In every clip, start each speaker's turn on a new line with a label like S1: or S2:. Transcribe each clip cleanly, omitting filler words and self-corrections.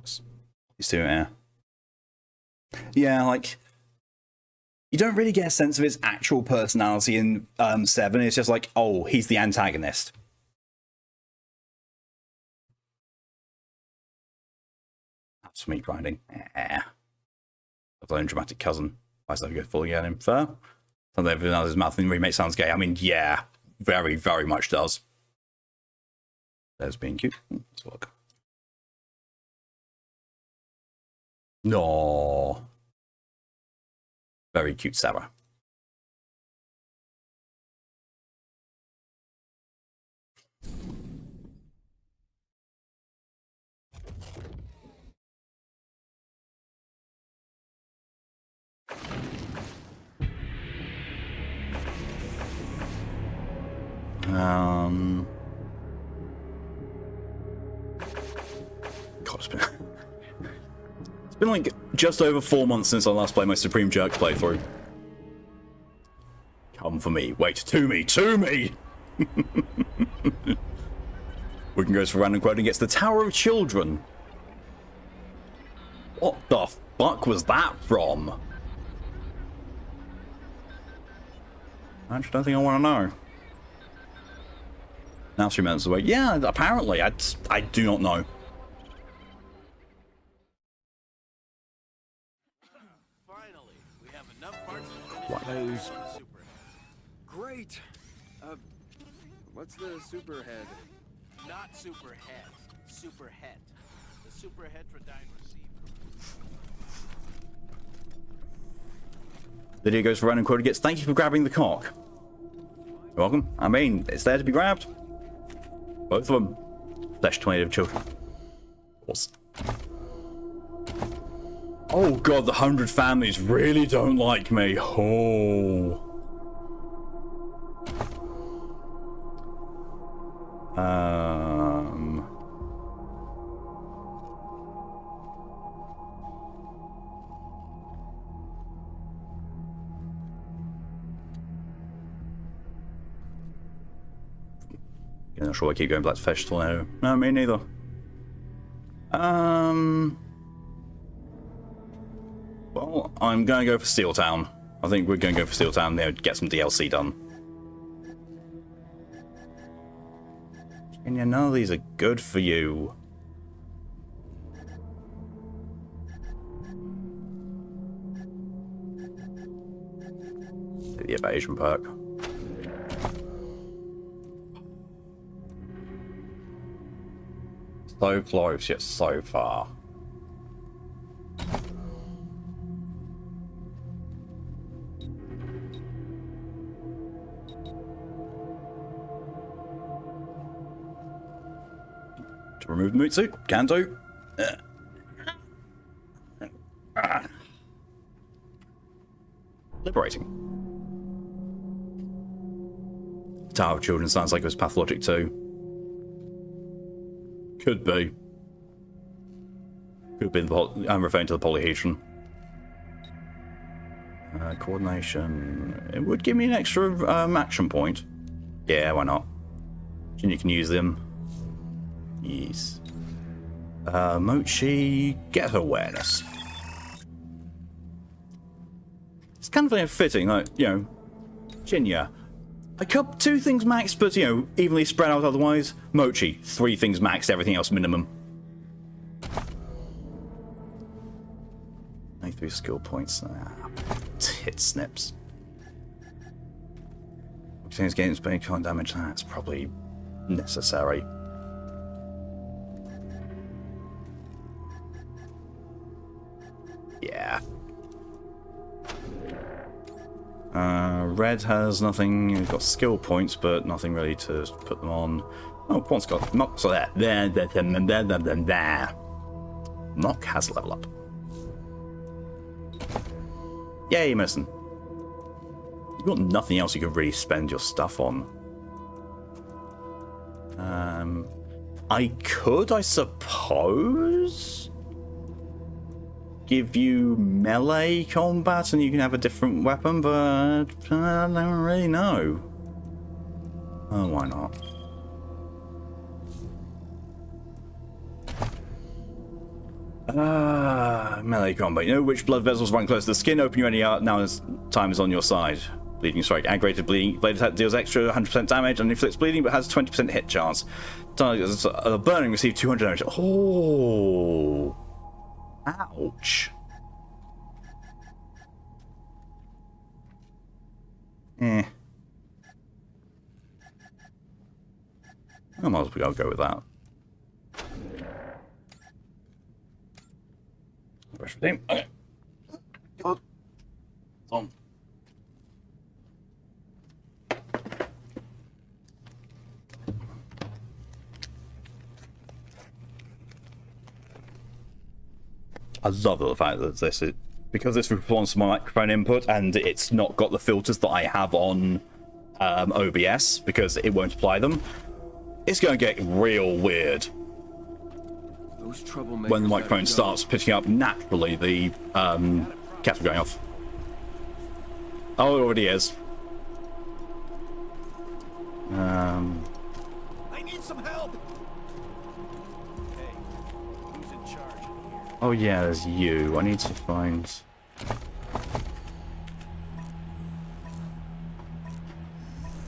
S1: These two, yeah. Yeah, like, you don't really get a sense of his actual personality in 7. It's just like, oh, he's the antagonist. That's meat grinding. I've own dramatic cousin. Why is that good fully at him? Fair. Something everything else his mouth in the remake sounds gay. I mean, yeah, very, very much does. There's being cute. Let's look. No. Very cute Sarah. God, it's been like just over 4 months since I last played my Supreme Jerk playthrough. Come for me. Wait, to me. We can go for random quote and gets the Tower of Children. What the fuck was that from? I actually don't think I want to know. Now 3 minutes away. Yeah, apparently. I do not know.
S2: Finally, we have enough parts
S1: What?
S3: Great. What's the superhead?
S2: Not superhead. Superhead. The superheterodyne receiver.
S1: Lydia goes for random quote and gets thank you for grabbing the cock. You're welcome. I mean, it's there to be grabbed. Both of them. Flesh tornado of children. Of course. Oh god, the 100 families really don't like me. Oh. I'm not sure I keep going back to Flesh Tornado. No, me neither. Well, I'm going to go for Steel Town. I think we're going to go for Steel Town there, get some DLC done. And you know these are good for you. The evasion perk. So close, yet so far. To remove the moot suit, can do. Liberating. Tower of Children sounds like it was pathologic too. Could be. Could be I'm referring to the polyhedron. Coordination. It would give me an extra action point. Yeah, why not? And you can use them. Yes. Mochi, get awareness. It's kind of fitting, like, you know, Jinya. A couple, 2 things max, but, you know, evenly spread out otherwise. Mochi, 3 things max, everything else minimum. 93 skill points. Tit snips. Things getting spinning current damage, that's probably necessary. Yeah. Red has nothing. You've got skill points, but nothing really to put them on. Oh, Quant's got Knock. So there. Knock has level up. Yay, Mason. You've got nothing else you could really spend your stuff on. I could, I suppose, give you melee combat and you can have a different weapon, but I don't really know. Oh, why not? Melee combat. You know which blood vessels run close to the skin. Open your any now as time is on your side. Bleeding strike. Aggravated bleeding. Blade attack deals extra 100% damage and inflicts bleeding, but has 20% hit chance. Burning receive 200 damage. Oh. Ouch. I might as well go with that. Brush with him. Okay. Good. On. I love the fact that this is because this responds to my microphone input and it's not got the filters that I have on OBS because it won't apply them. It's going to get real weird when the microphone starts picking up naturally. The kettle going off. Oh, it already is.
S2: I need some help. Hey, who's in charge in here?
S1: Oh yeah, there's you. I need to find.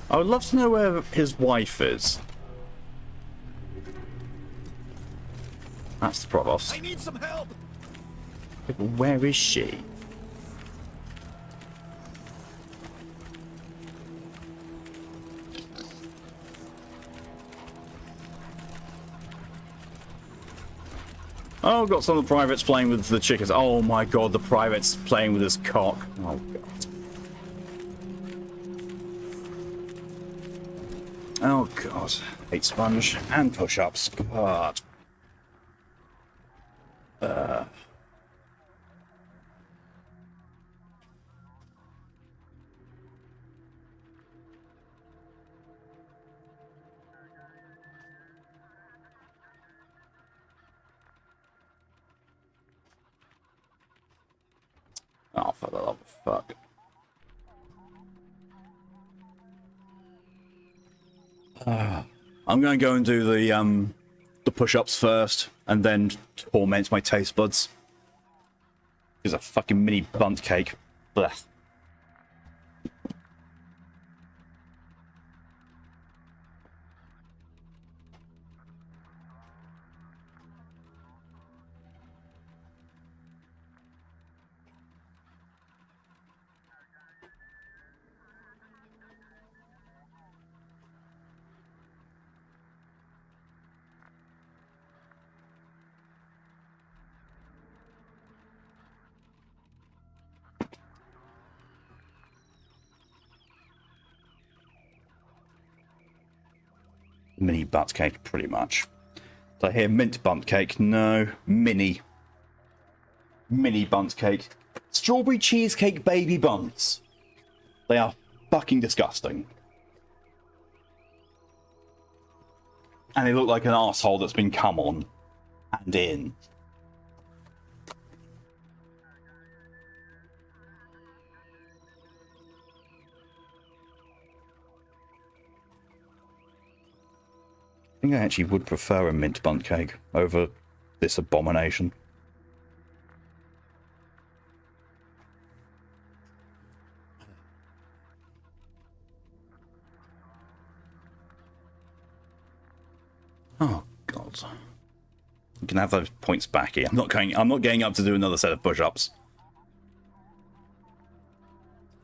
S1: I would love to know where his wife is. That's the provost.
S2: I need some help.
S1: Where is she? Oh, got some of the privates playing with the chickens. Oh my god, the private's playing with his cock. Oh god. Oh god. 8 sponge and push-ups. God. Oh, for the love of fuck. I'm gonna go and do the push-ups first, and then torment my taste buds. It's a fucking mini bunt cake. Blech. Mini butt cake, pretty much. So here, mint bunt cake. No, mini bunt cake. Strawberry cheesecake baby bunts. They are fucking disgusting. And they look like an arsehole that's been come on and in. I think I actually would prefer a mint bunt cake over this abomination. Oh god. You can have those points back here. I'm not getting up to do another set of push-ups.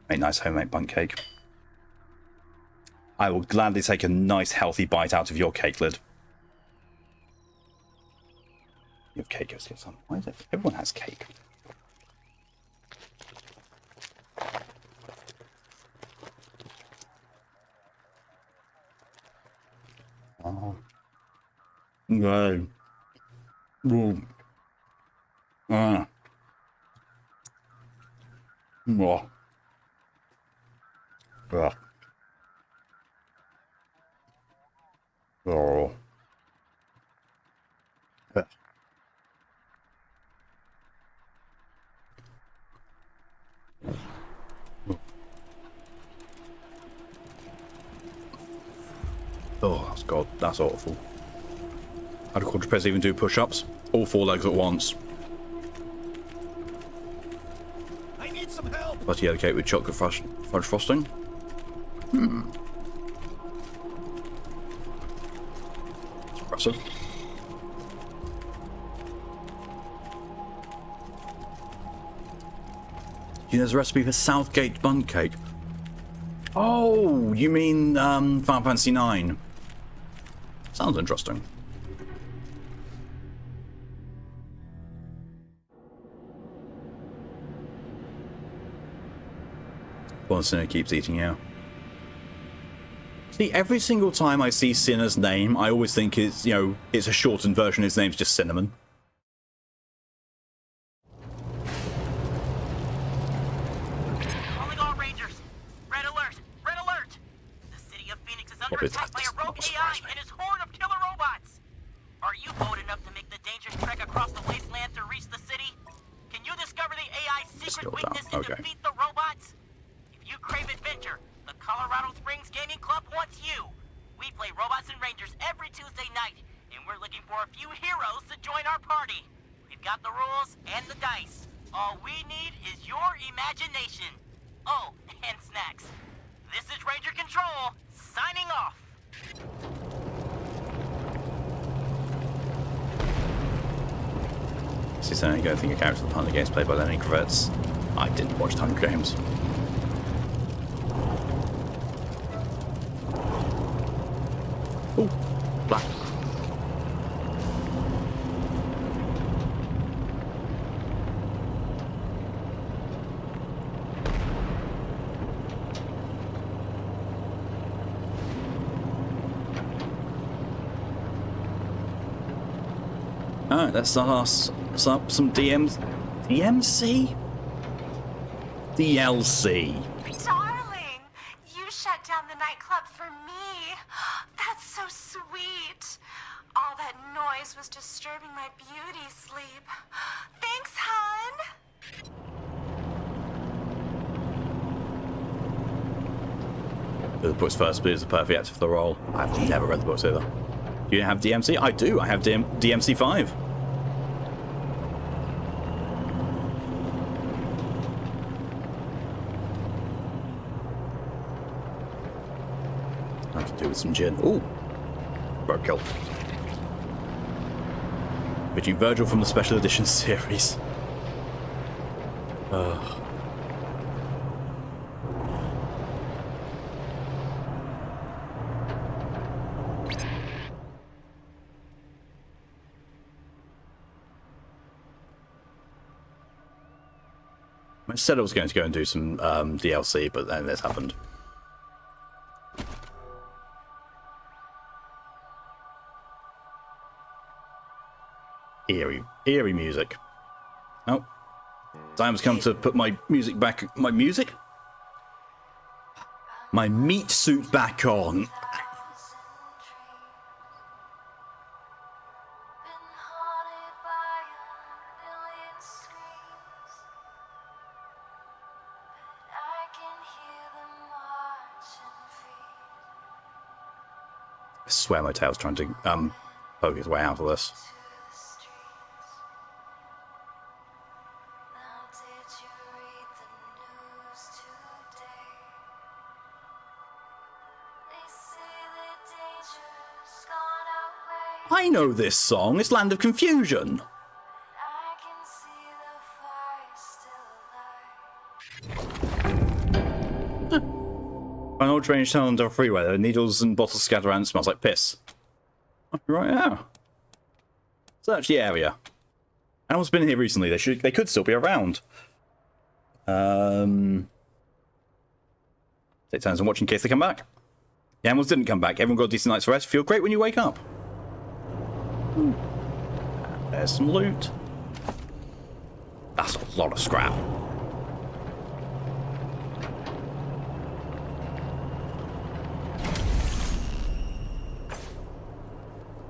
S1: A nice homemade bunt cake. I will gladly take a nice healthy bite out of your cake lid. Your cake goes to get some. Why is it? Everyone has cake. Oh. No. Ooh. Ah. Oh. Ugh. Oh. Oh, that's awful. How do quadrupeds even do push-ups? All 4 legs at once. Spotty yellow cake with chocolate fudge frosting. It's impressive. You know, there's a recipe for Southgate bun cake. Oh, you mean Final Fantasy 9? Sounds interesting. Well, Sinner keeps eating you. See, every single time I see Sinner's name, I always think it's, you know, it's a shortened version. His name's just Cinnamon.
S4: Calling all Rangers. Red alert! Red alert! The city of Phoenix is under attack by a rogue AI and his horde of killer robots. Are you bold enough to make the dangerous trek across the wasteland to reach the city? Can you discover the AI's secret weakness and defeat the robots? If you crave adventure, the Colorado Springs Gaming Club wants you. We play Robots and Rangers every Tuesday night, and we're looking for a few heroes to join our party. We've got the rules and the dice. All we need is your imagination. Oh, and snacks. This is Ranger Control, signing off.
S1: This is only going to think a character of the Hunger Games played by Lenny Kravitz. I didn't watch Hunger Games. Ooh, black. Alright, let's start up some DMC? DLC.
S5: Darling, you shut down the nightclub for me. That's so sweet. All that noise was disturbing my beauty sleep. Thanks, hon.
S1: The book's first bit is the perfect actor for the role. I've never read the books either. Do you have DMC? I do. I have DMC 5. I have to do with some gin. Ooh. Roadkill. Featuring Virgil from the Special Edition series. Ugh. I said I was going to go and do some DLC, but then this happened. Eerie music. Oh. Time's come to put my music back. My music? My meat suit back on. I swear my tail's trying to poke his way out of this. I know this song. It's Land of Confusion. An old strange town under a freeway. There are needles and bottles scattered around. It smells like piss. Right now. Search the area. Animals been here recently. They could still be around. Take turns on watching in case they come back. The animals didn't come back. Everyone got a decent night's rest. Feel great when you wake up. There's some loot. That's a lot of scrap.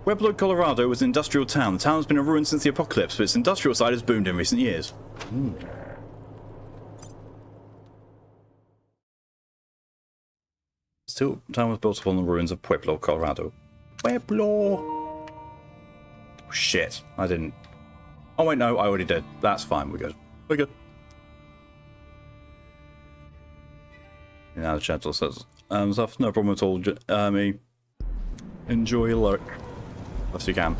S1: Pueblo, Colorado was an industrial town. The town has been a ruin since the apocalypse, but its industrial side has boomed in recent years. Still, the town was built upon the ruins of Pueblo, Colorado. Pueblo! Oh, shit, I didn't. Oh wait, no, I already did. That's fine, we're good. We're good. Now the chat says, stuff, no problem at all, enjoy your luck. Best you can.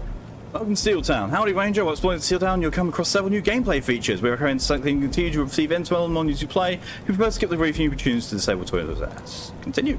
S1: Welcome to Steel Town. Howdy Ranger, while exploring Steel Town, you'll come across several new gameplay features. We recommend selecting continue to receive intel on you play. If you prefer to skip the briefing, you can choose to disable Twitter's ads. Continue.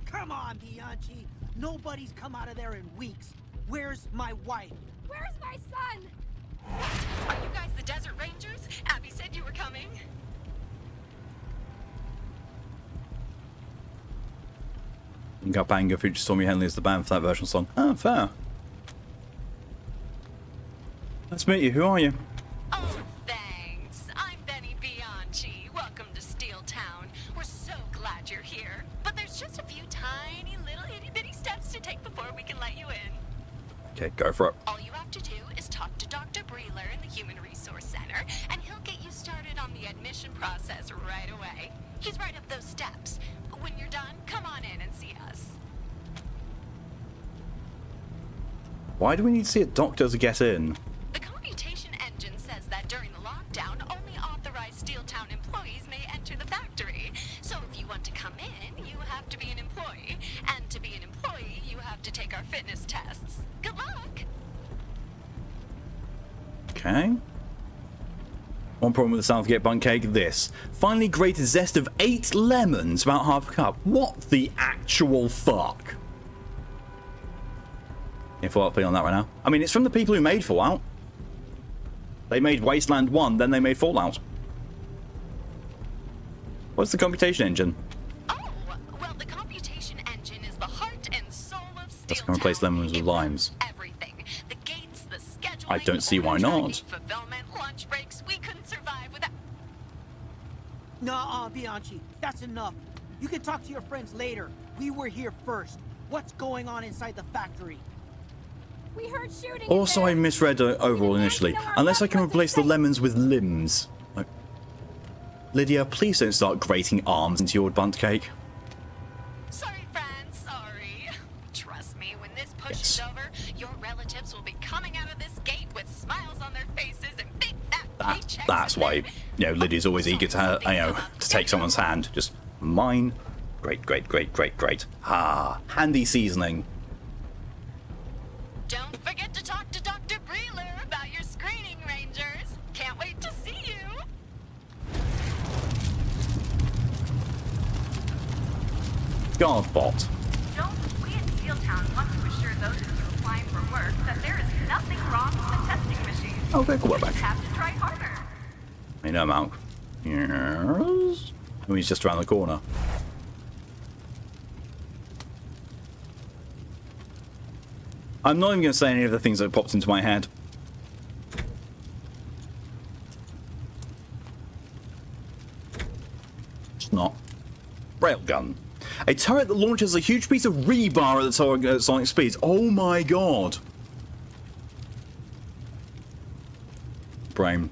S2: Come on, Bianchi. Nobody's come out of there in weeks. Where's my wife?
S5: Where's my son?
S6: Are you guys the Desert Rangers? Abby said you were coming.
S1: Got Banger features Stormy Henley as the band for that version song. Oh, fair. Nice to meet you. Who are you?
S6: Oh, thanks. I'm Benny Bianchi. Welcome to Steel Town. We're so glad you're here. But there's just a few tiny little itty-bitty steps to take before we can let you in.
S1: Okay, go for it.
S6: All you have to do is talk to Dr. Breeler in the Human Resource Center, and he'll get you started on the admission process right away. He's right up those steps. When you're done, come on in and see us.
S1: Why do we need to see a doctor to get in?
S6: The computation engine says that during the lockdown, only authorized Steel Town employees may enter the factory. So if you want to come in, you have to be an employee. And to be an employee, you have to take our fitness tests. Good luck!
S1: Okay. One problem with the Southgate bun cake, this. Finally grated zest of 8 lemons, about half a cup. What the actual fuck? Any Fallout play on that right now? I mean, it's from the people who made Fallout. They made Wasteland 1, then they made Fallout. What's the computation engine?
S6: Oh, well, the computation engine is the heart and soul of Steel
S1: That's gonna replace
S6: Town.
S1: lemons with
S6: It
S1: limes.
S6: runs everything. The gates, the scheduling,
S1: I don't see why
S6: order
S1: not.
S6: tracking, fulfillment, lunch breaks. We couldn't survive without...
S2: Nuh-uh, Bianchi. That's enough. You can talk to your friends later. We were here first. What's going on inside the factory?
S5: We heard shooting.
S1: Also, I misread overall initially. Unless I can replace the lemons with limbs. Like, Lydia, please don't start grating arms into your bunt cake.
S6: Sorry, friends, sorry. Trust me, when this push is over, your relatives will be coming out of this gate with smiles on their faces and big fat paychecks.
S1: That's
S6: in
S1: why,
S6: their-
S1: Lydia's always eager to, to take someone's hand. Just mine. Great, great, great, great, great. Ah, handy seasoning.
S6: Don't forget to talk to Dr. Breeler about your screening, Rangers. Can't wait to see you.
S1: Guard bot.
S5: We at Steel Town want to assure those of you applying for work that there is nothing wrong with the testing machine.
S1: Oh, very cool,
S5: You
S1: back.
S5: just have to try harder.
S1: I know, Malk. Yes. Oh, he's just around the corner. I'm not even going to say any of the things that popped into my head. It's not. Railgun. A turret that launches a huge piece of rebar at the sonic speeds. Oh my god. Brain.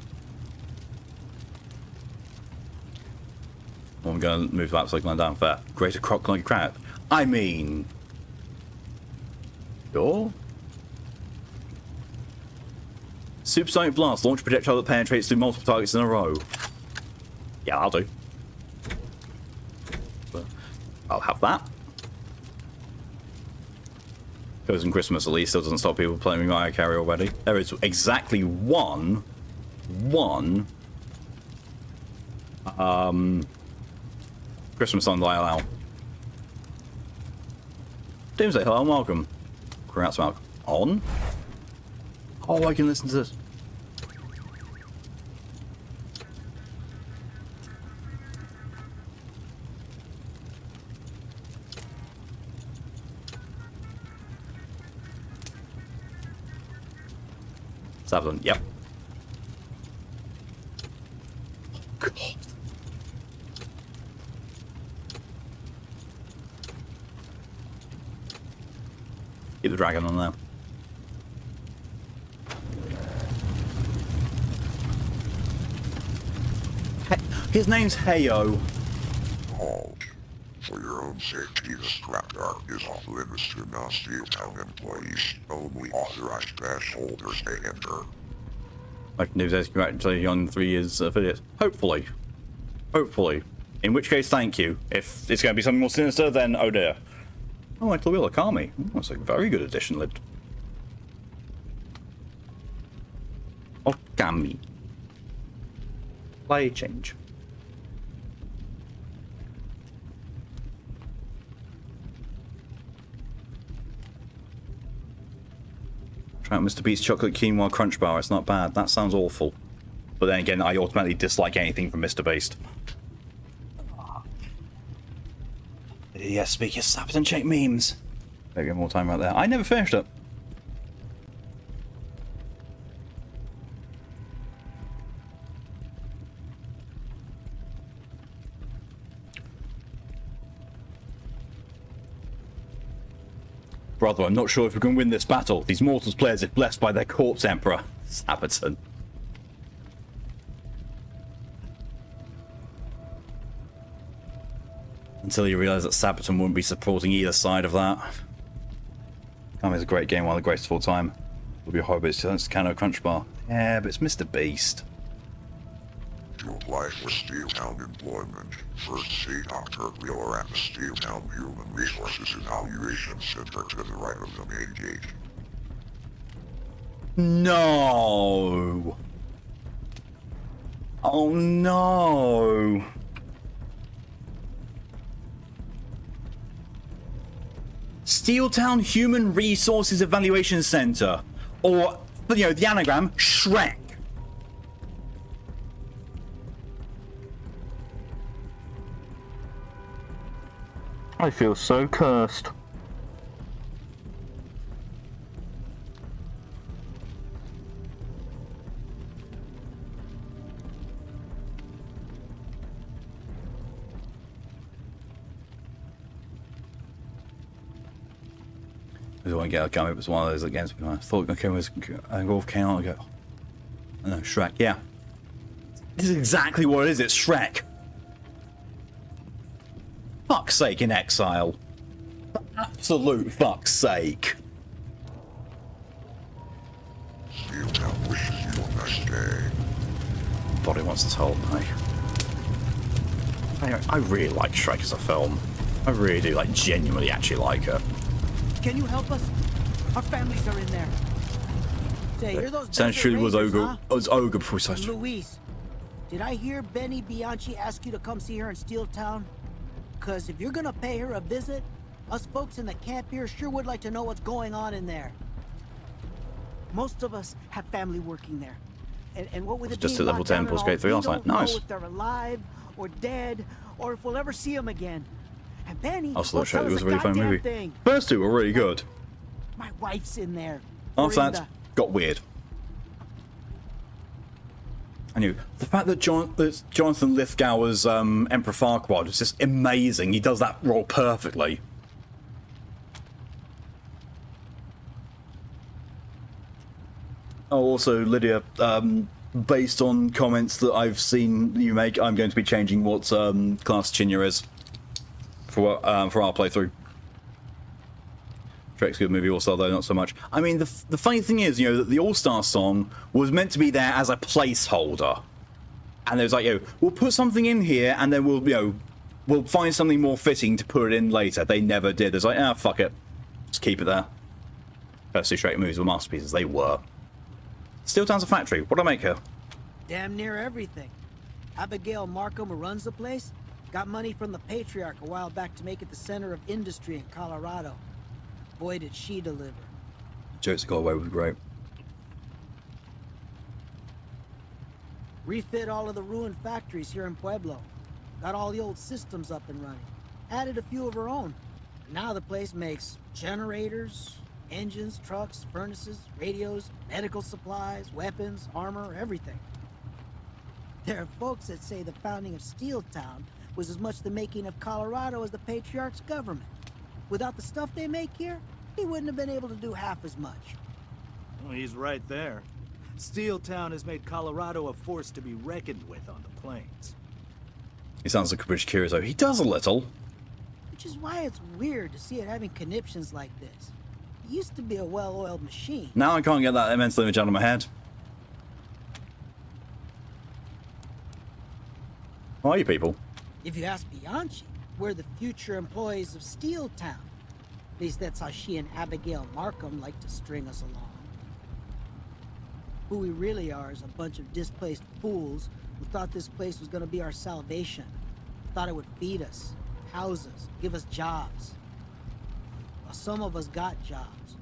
S1: Well, I'm going to move that so I can land down fair. Greater croc like crab. I mean... Sure. Supersonic blast. Launch a projectile that penetrates through multiple targets in a row. Yeah, I'll do. I'll have that. Goes in Christmas at least, still doesn't stop people playing Mariah Carey already. There is exactly one Christmas song that I allow. Doomsday, hello and welcome. Congrats, Malcolm. On? Oh, I can listen to this. Subathon, yep. God. Keep the dragon on there. His name's Heyo.
S7: Halt. For your own safety, the scrapyard is off limits to non-Steeltown employees. Only authorized pass holders may enter.
S1: I can do this. Congratulations on 3 years affiliate. Hopefully. Hopefully. In which case, thank you. If it's going to be something more sinister, then oh dear. Oh, Enter the Wheel of Kami. That's a very good addition, Lid. Okami. Play change. Try out Mr. Beast's chocolate quinoa crunch bar. It's not bad. That sounds awful. But then again, I automatically dislike anything from Mr. Beast. Yes, speak your Sabaton check memes. Maybe more time right there. I never finished it. Brother, I'm not sure if we can win this battle. These mortals players are blessed by their corpse emperor, Sabaton. Until you realise that Sabaton wouldn't be supporting either side of that. Kami's a great game, one of the greatest of all time. It'll be horrible, it's Kano Crunch Bar. Yeah, but it's Mr. Beast.
S7: To apply for Steeltown employment, first see Dr. Wheeler at the Steeltown Human Resources Evaluation Center to the right of the main gate.
S1: No! Oh no! Steeltown Human Resources Evaluation Center. Or, you know, the anagram, Shrek. I feel so cursed. I don't want to get a gummy, but it's one of those games. I thought, okay, I go off Kano, I go, I know, Shrek, yeah. This is exactly what it is, it's Shrek. Fuck's sake, in exile. For absolute fuck's sake.
S7: Steeltown wishes you a nice day.
S1: Body wants to tell me. I really like Shrek as a film. I really do, like, genuinely actually like it.
S2: Can you help us? Our families are in there. Say, you're those
S1: Essentially
S2: desert
S1: was
S2: rangers,
S1: ogre,
S2: huh?
S1: was ogre before he started.
S2: Luis, did I hear Benny Bianchi ask you to come see her in Steeltown? Cause if you're gonna pay her a visit, us folks in the camp here sure would like to know what's going on in there. Most of us have family working there. And what with it
S1: Just
S2: being
S1: at level
S2: locked
S1: 10
S2: down
S1: plus
S2: and
S1: gate 3
S2: all,
S1: last
S2: we
S1: night.
S2: don't know
S1: Nice.
S2: if they're alive or dead or if we'll ever see them again. And Benny
S1: Also,
S2: won't tell
S1: it
S2: us
S1: was a
S2: a
S1: really fun
S2: goddamn
S1: movie.
S2: thing.
S1: First two were really good.
S2: My wife's in there.
S1: After that,
S2: Brenda.
S1: got weird. I knew the fact that Jonathan Lithgow's Emperor Farquaad was just amazing. He does that role perfectly. Oh, also, Lydia, based on comments that I've seen you make, I'm going to be changing what class Chinya is for our playthrough. Shrek's a good movie, All-Star, though, not so much. I mean, the funny thing is, you know, that the All-Star song was meant to be there as a placeholder. And it was like, you know, we'll put something in here, and then we'll, you know, we'll find something more fitting to put it in later. They never did. It's like, ah, fuck it. Just keep it there. First two Shrek movies were masterpieces. They were. Steeltown's a factory. What'd I make her?
S2: Damn near everything. Abigail Markham, who runs the place, got money from the Patriarch a while back to make it the center of industry in Colorado. Boy, did she deliver.
S1: The jokes that got away with great.
S2: Refit all of the ruined factories here in Pueblo. Got all the old systems up and running. Added a few of her own. And now the place makes generators, engines, trucks, furnaces, radios, medical supplies, weapons, armor, everything. There are folks that say the founding of Steeltown was as much the making of Colorado as the Patriarch's government. Without the stuff they make here, he wouldn't have been able to do half as much.
S8: Well, he's right there. Steeltown has made Colorado a force to be reckoned with on the plains.
S1: He sounds like a British Curioso. He does a little.
S2: Which is why it's weird to see it having conniptions like this. It used to be a well-oiled machine.
S1: Now I can't get that mental image out of my head. Who are you people?
S2: If you ask Bianchi, we're the future employees of Steel Town. At least that's how she and Abigail Markham like to string us along. Who we really are is a bunch of displaced fools who thought this place was gonna be our salvation. Thought it would feed us, house us, give us jobs. Well, some of us got jobs.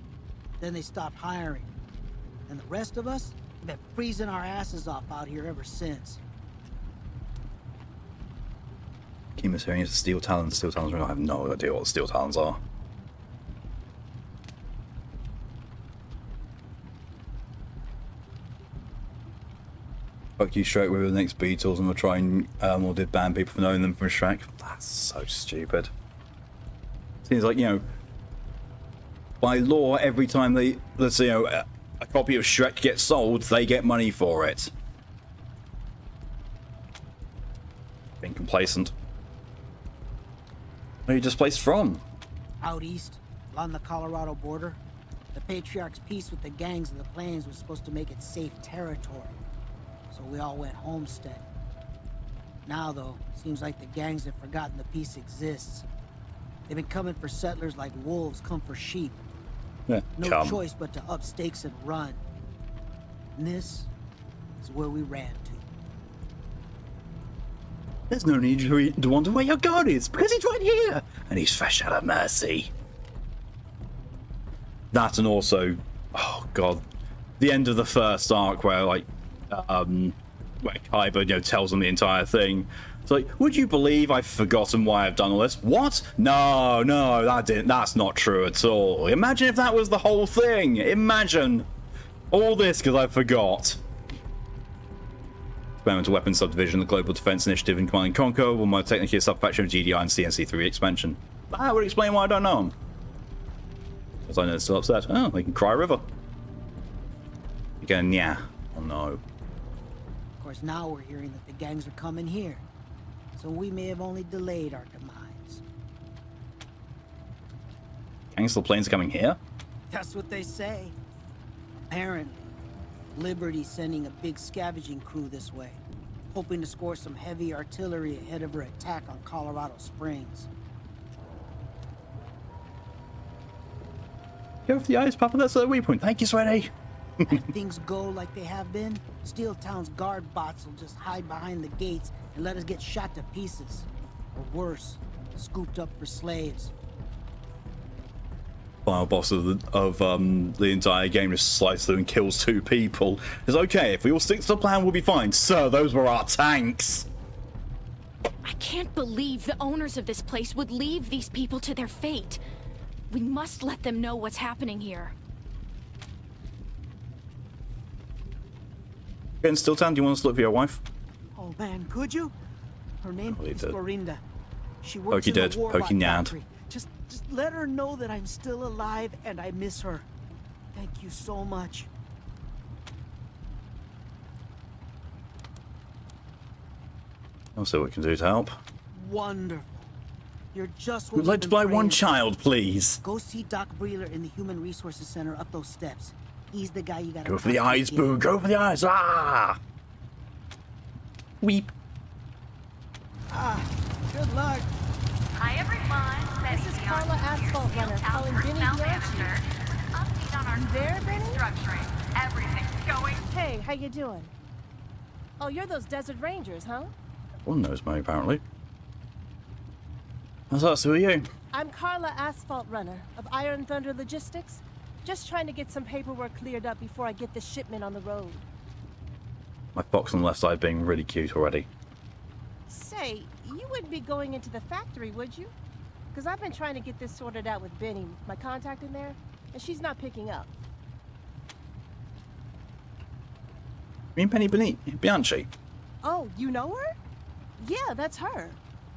S2: Then they stopped hiring. And the rest of us have been freezing our asses off out here ever since.
S1: Keep hearing is the Steel Talons. Steel Talons, I have no idea what the Steel Talons are. Fuck you, Shrek, we're the next Beatles and we'll try and, or did ban people for knowing them from Shrek. That's so stupid. Seems like, you know, by law, every time they, let's say, you know, a copy of Shrek gets sold, they get money for it. Being complacent. Where are you displaced from?
S2: Out east, along the Colorado border, the Patriarch's peace with the gangs of the plains was supposed to make it safe territory. So we all went homestead. Now, though, seems like the gangs have forgotten the peace exists. They've been coming for settlers like wolves come for sheep.
S1: Yeah,
S2: No choice but to up stakes and run. And this is where we ran to.
S1: There's no need to wonder where your god is, because he's right here, and he's fresh out of mercy. That, and also, oh god, the end of the first arc where, like, where Kaiba, you know, tells them the entire thing. It's like, would you believe I've forgotten why I've done all this? What? No, that's not true at all. Imagine if that was the whole thing. Imagine all this because I forgot. Experimental Weapons Subdivision, the Global Defense Initiative in Command & Conquer, will more technically a subfaction of GDI and CNC3 expansion. That would explain why I don't know them. Because I know they're still upset. Oh, they can cry a river. Again, yeah. Oh no.
S2: Of course, now we're hearing that the gangs are coming here. So we may have only delayed our demise.
S1: Gangster planes are coming here?
S2: That's what they say. Apparently. Liberty's sending a big scavenging crew this way, hoping to score some heavy artillery ahead of her attack on Colorado Springs.
S1: Go for the eyes, Papa. That's the waypoint. Thank you, Sweaty.
S2: And if things go like they have been, Steel Town's guard bots will just hide behind the gates and let us get shot to pieces. Or worse, scooped up for slaves.
S1: Final boss of the entire game just slides through and kills 2 people. It's okay, if we all stick to the plan, we'll be fine. Sir, those were our tanks.
S9: I can't believe the owners of this place would leave these people to their fate. We must let them know what's happening here.
S1: In Steel Town, do you want us to look for your wife?
S2: Oh man, could you? Her name is
S1: did.
S2: Florinda. She works
S1: Pokey
S2: in the
S1: did.
S2: Warbot
S1: Pokey nad.
S2: factory. Just let her know that I'm still alive and I miss her. Thank you so much.
S1: I'll see what we can do to help.
S2: Wonderful. You're just what
S1: We'd like
S2: we've
S1: to
S2: been
S1: buy one
S2: praying for.
S1: child, please.
S2: Go see Doc Breeler in the Human Resources Center up those steps. He's the guy you gotta
S1: Go for the
S2: talk to
S1: eyes,
S2: again.
S1: Boo. Go for the eyes. Ah! Weep.
S2: Good luck.
S5: Hi everyone.
S10: This is Carla Asphalt Runner calling Benny Bianchi.
S5: Update on our
S10: You there, Benny?
S5: structuring. Everything's going.
S10: Hey, how you doing? Oh, you're those Desert Rangers, huh?
S1: One knows me, apparently. What's that, who are you?
S10: I'm Carla Asphalt Runner of Iron Thunder Logistics. Just trying to get some paperwork cleared up before I get the shipment on the road.
S1: My fox on the left side being really cute already.
S10: Say, you wouldn't be going into the factory, would you? Because I've been trying to get this sorted out with Benny, my contact in there, and she's not picking up.
S1: You mean Bianchi?
S10: Oh, you know her? Yeah, that's her.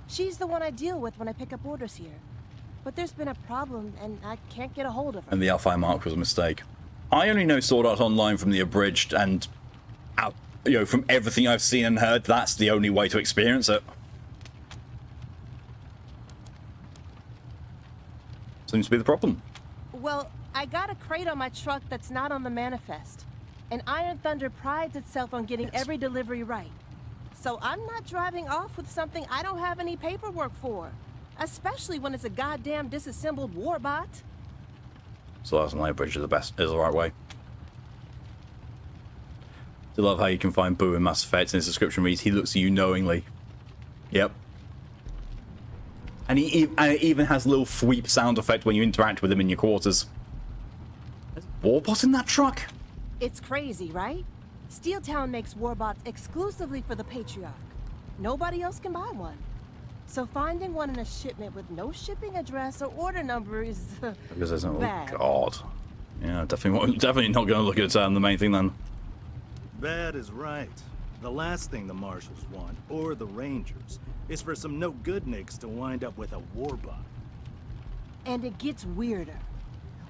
S10: She's the one I deal with when I pick up orders here. But there's been a problem, and I can't get a hold of her.
S1: And the Alpha mark was a mistake. I only know Sword Art Online from the abridged, and you know, from everything I've seen and heard, that's the only way to experience it. Seems to be the problem.
S10: Well, I got a crate on my truck that's not on the manifest. And Iron Thunder prides itself on getting every delivery right. So I'm not driving off with something I don't have any paperwork for. Especially when it's a goddamn disassembled warbot.
S1: So that's my bridge is the right way. I love how you can find Boo in Mass Effect, and his description reads, "He looks at you knowingly." Yep. And it even has a little sweep sound effect when you interact with him in your quarters. There's a warbot in that truck?
S10: It's crazy, right? Steeltown makes warbots exclusively for the Patriarch. Nobody else can buy one. So finding one in a shipment with no shipping address or order number is
S1: Because there's no...
S10: bad.
S1: Oh, God. Yeah, definitely not going to look at the main thing then.
S8: Bad is right. The last thing the Marshals want, or the Rangers, is for some no-good-nicks to wind up with a warbot.
S10: And it gets weirder.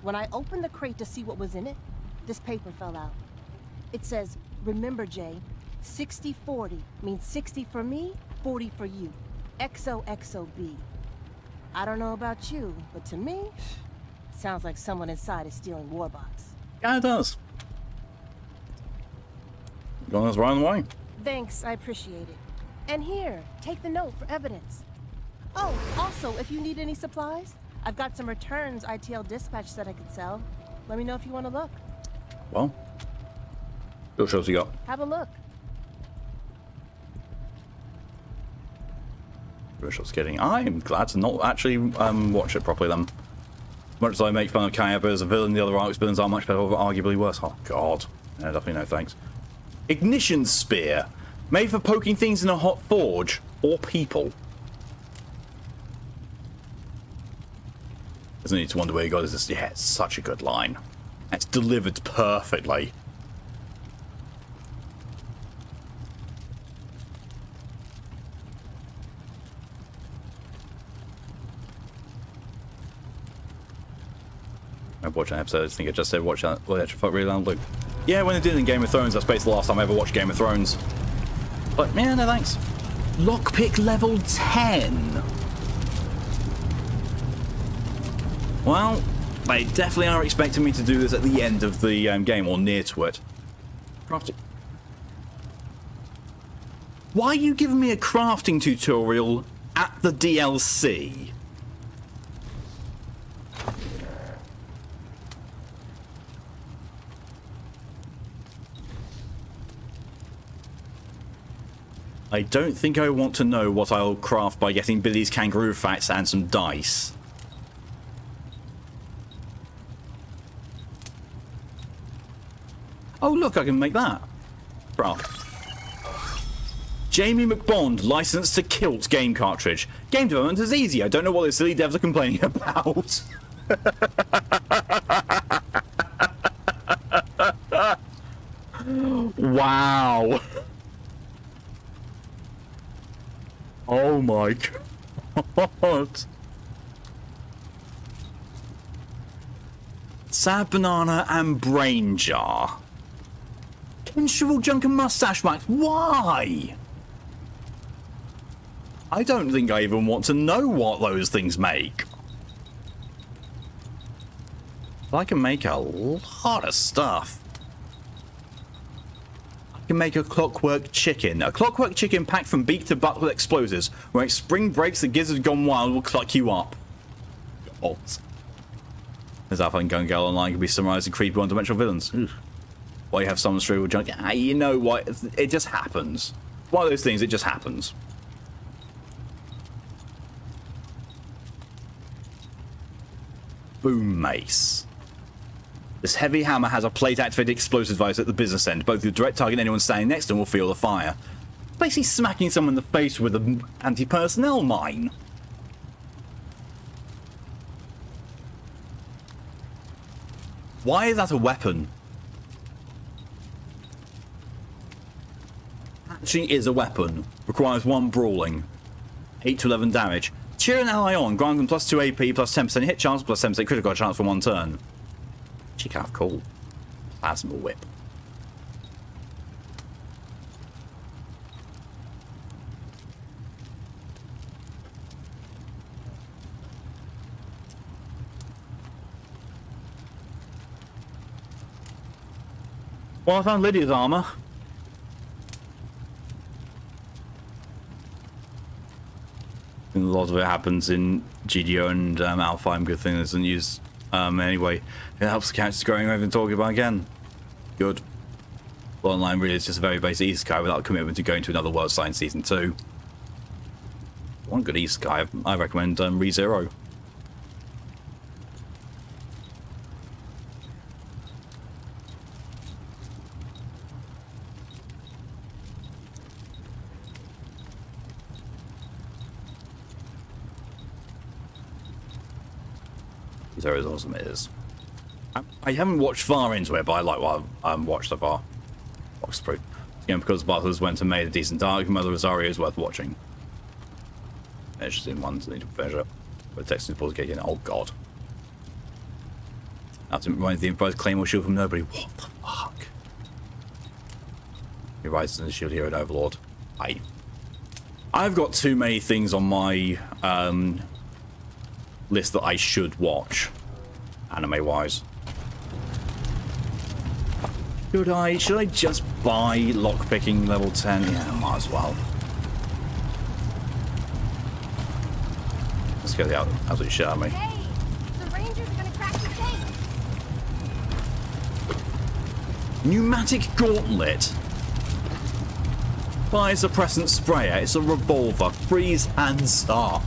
S10: When I opened the crate to see what was in it, this paper fell out. It says, "Remember, Jay, 60-40 means 60 for me, 40 for you. XOXOB. I don't know about you, but to me, sounds like someone inside is stealing warbots."
S1: Yeah, it does. Going us right on the way.
S10: Thanks, I appreciate it. And here, take the note for evidence. Oh, also, if you need any supplies, I've got some returns ITL dispatch that I could sell. Let me know if you want to look.
S1: Well, what shows you got?
S10: Have a look.
S1: Just kidding. I'm glad to not actually watch it properly then. As much as I make fun of Kayaba as a villain, the other Arcs villains are much better, but arguably worse. Oh, God. No, definitely no thanks. Ignition Spear. Made for poking things in a hot forge. Or people. There's no need to wonder where you got this. Yeah, it's such a good line. It's delivered perfectly. I watched an episode, I think I just said watch that. Well, actually, fuck really loud loop. Yeah, when they did it in Game of Thrones, that's basically the last time I ever watched Game of Thrones. But, yeah, no thanks. Lockpick level 10. Well, they definitely are expecting me to do this at the end of the game, or near to it. Crafting. Why are you giving me a crafting tutorial at the DLC? I don't think I want to know what I'll craft by getting Billy's kangaroo facts and some dice. Oh, look, I can make that. Craft. Jamie McBond, licensed to Kilt game cartridge. Game development is easy. I don't know what the silly devs are complaining about. Wow. Oh my God. Sad Banana and Brain Jar. Shriveled Junk and Mustache Wax. Why? I don't think I even want to know what those things make. I can make a lot of stuff. I can make a clockwork chicken. A clockwork chicken packed from beak to butt with explosives. When its spring breaks, the gizzard gone wild will cluck you up. God. There's that fun Gun Girl Online can be summarized in creepy one-dimensional villains. Ugh. Why you have some shriveled junk? Ah, you know what? It just happens. One of those things, it just happens. Boom mace. This heavy hammer has a plate-activated explosive device at the business end. Both the direct target and anyone standing next to them will feel the fire. Basically smacking someone in the face with an anti-personnel mine. Why is that a weapon? Actually is a weapon. Requires 1 brawling. 8 to 11 damage. Cheer an ally on. Grant them plus 2 AP, plus 10% hit chance, plus 10% critical chance for 1 turn. Check out cool. Plasma whip. Well, I found Lydia's armor. A lot of it happens in GDO and Alpha. I'm good thing it doesn't use anyway. It helps the characters growing over and talking about again. Good. Online really is just a very basic isekai without commitment to going to another world sign season 2. One good isekai I recommend ReZero. ReZero is awesome, it is. I haven't watched far into it, but I like what I've watched so far. Box proof. Again, because Bartels went and made a decent arc, Mother Rosario is worth watching. It's just in one to need to measure. But texting pulls getting oh god. That's reminds the improvised Claymore shield from nobody. What the fuck? He rises in the shield hero and Overlord. I've got too many things on my list that I should watch. Anime wise. Should I just buy lockpicking level 10? Yeah, might as well. Let's get the absolute shit out of me.
S9: Hey, the Rangers are gonna crack the safe.
S1: Pneumatic gauntlet. Buy a suppressant sprayer. It's a revolver. Freeze and start.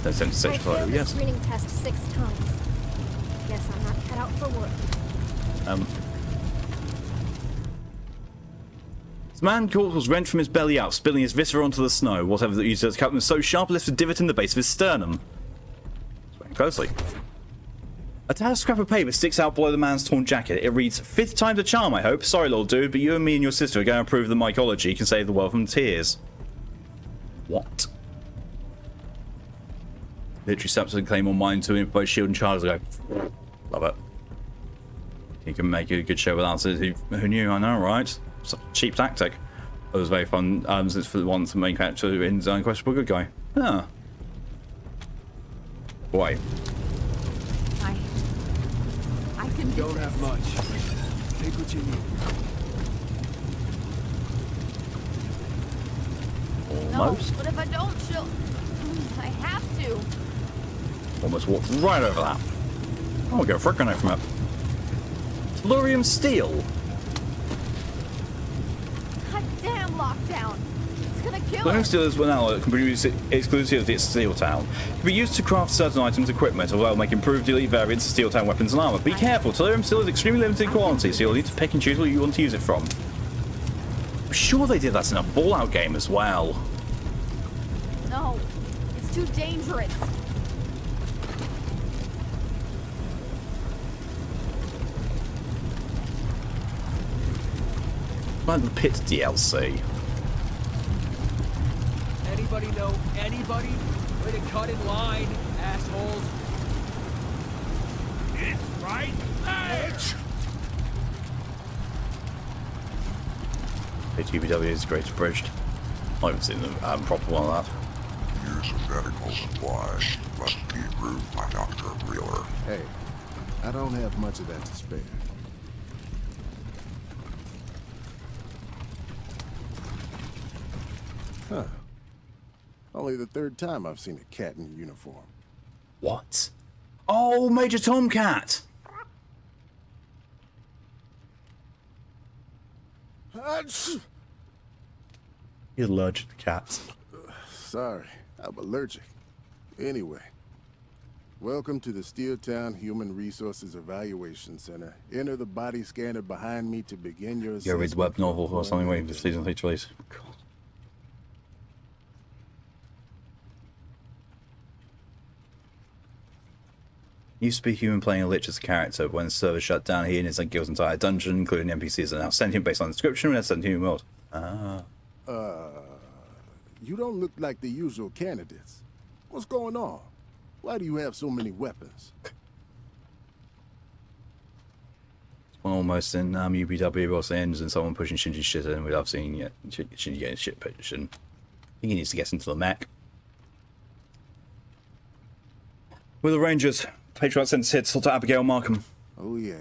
S1: That's
S9: I failed the screening test 6 times. Guess I'm not cut out for work.
S1: This man corpse was rent from his belly out, spilling his viscera onto the snow. Whatever that used to cut him so sharp, left a divot in the base of his sternum. Looking closely. A tattered scrap of paper sticks out below the man's torn jacket. It reads, "5th time's a charm, I hope. Sorry, little dude, but you and me and your sister are going to prove that mycology can save the world from tears." What? Literally steps and claim on mine to improvise shield and charge. I go, love it. You can make a good show without it. Who knew? I know, right? Such a cheap tactic. It was very fun since for the once the main character in Unquestionable Good Guy. Yeah. Boy.
S9: I can do
S3: Don't
S9: this.
S3: have much. Take what you need.
S1: Almost.
S9: No, but if I don't, I have to.
S1: Almost walked right over that. Oh, we'll get a frick grenade from it. Tellurium steel.
S9: God damn lockdown. It's gonna kill
S1: Tellurium
S9: us.
S1: steel is one alloy that can be used exclusively at Steel Town. It can be used to craft certain items and equipment, as well as make improved elite variants of Steel Town weapons and armor. Be careful, Tellurium steel is extremely limited in quantity, so you'll need to pick and choose what you want to use it from. I'm sure they did that in a Fallout game as well.
S9: No, it's too dangerous.
S1: Like the Pit DLC.
S3: Anybody know anybody? Way to cut in line, assholes. It's right there.
S1: HUBW is great abridged. I haven't seen the proper one of that.
S7: Use of medical supplies must be approved by Dr. Wheeler.
S11: Hey, I don't have much of that to spare. Huh. Only the 3rd time I've seen a cat in uniform.
S1: What? Oh, Major Tomcat! You're allergic to cats.
S11: Sorry, I'm allergic. Anyway, welcome to the Steel Town Human Resources Evaluation Center. Enter the body scanner behind me to begin your
S1: You read the web
S11: assessment
S1: novel
S11: for
S1: or something waiting for
S11: employment.
S1: season 3 to release. God. Used to be human playing a lich as a character, but when the server shut down, he and his guild's entire dungeon, including NPCs, are now sentient based on the description and a sentient world. Ah.
S11: You don't look like the usual candidates. What's going on? Why do you have so many weapons?
S1: Almost in UBW, but also ends and someone pushing Shinji's shit in without seeing it. Shinji getting shit position. I think he needs to get into the mech. We're the Rangers. Patriot sent us here to sort out Abigail Markham.
S11: Oh yeah,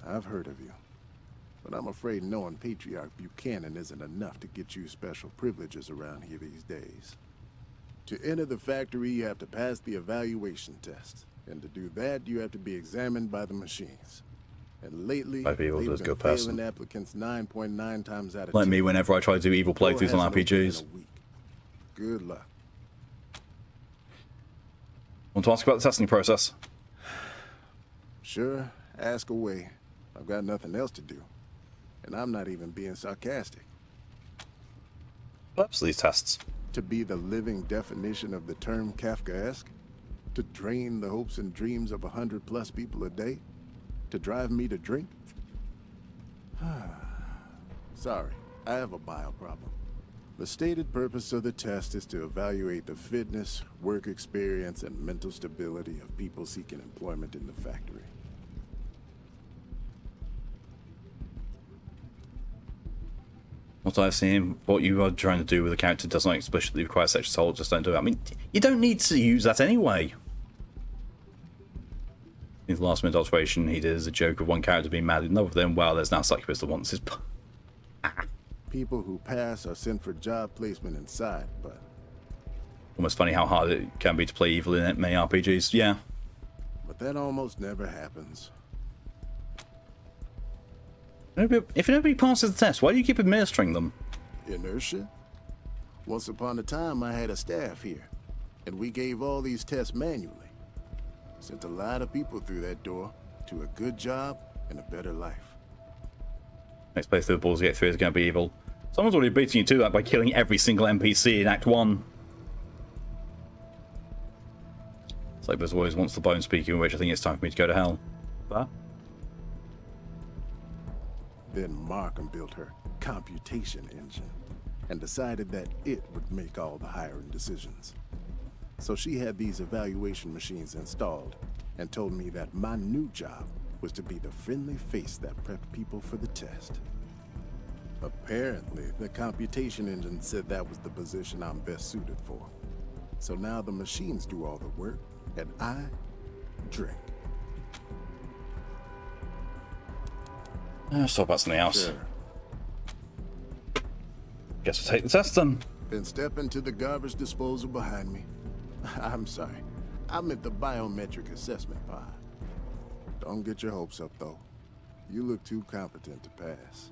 S11: I've heard of you. But I'm afraid knowing Patriarch Buchanan isn't enough to get you special privileges around here these days. To enter the factory, you have to pass the evaluation test. And to do that, you have to be examined by the machines. And lately, they've been failing applicants 9.9 times out of 10.
S1: Like me whenever I try to do evil playthroughs on RPGs.
S11: Good luck.
S1: Want to ask about the testing process?
S11: Sure, ask away. I've got nothing else to do. And I'm not even being sarcastic.
S1: Perhaps these tests.
S11: To be the living definition of the term Kafkaesque? To drain the hopes and dreams of 100+ people a day? To drive me to drink? Sorry, I have a bile problem. The stated purpose of the test is to evaluate the fitness, work experience, and mental stability of people seeking employment in the factory.
S1: What I've seen, what you are trying to do with a character does not explicitly require sexual assault, just don't do it. I mean, you don't need to use that anyway. In the last minute alteration he did as a joke of one character being mad in love with him. Well, there's now succubus that wants his...
S11: People who pass are sent for job placement inside, but...
S1: Almost funny how hard it can be to play evil in many RPGs, yeah.
S11: But that almost never happens.
S1: If nobody passes the test, why do you keep administering them?
S11: Inertia? Once upon a time, I had a staff here, and we gave all these tests manually. Sent a lot of people through that door to a good job and a better life.
S1: Next place through the balls to get through is going to be evil. Someone's already beating you to that by killing every single NPC in Act 1. Cyber's always wants the bone, speaking of which I think it's time for me to go to hell. But...
S11: Then Markham built her computation engine and decided that it would make all the hiring decisions. So she had these evaluation machines installed and told me that my new job was to be the friendly face that prepped people for the test. Apparently, the computation engine said that was the position I'm best suited for. So now the machines do all the work and I drink.
S1: Let's talk about something else.
S11: Sure.
S1: Guess we'll take the test then.
S11: Then step into the garbage disposal behind me. I'm sorry. I meant the biometric assessment pod. Don't get your hopes up, though. You look too competent to pass.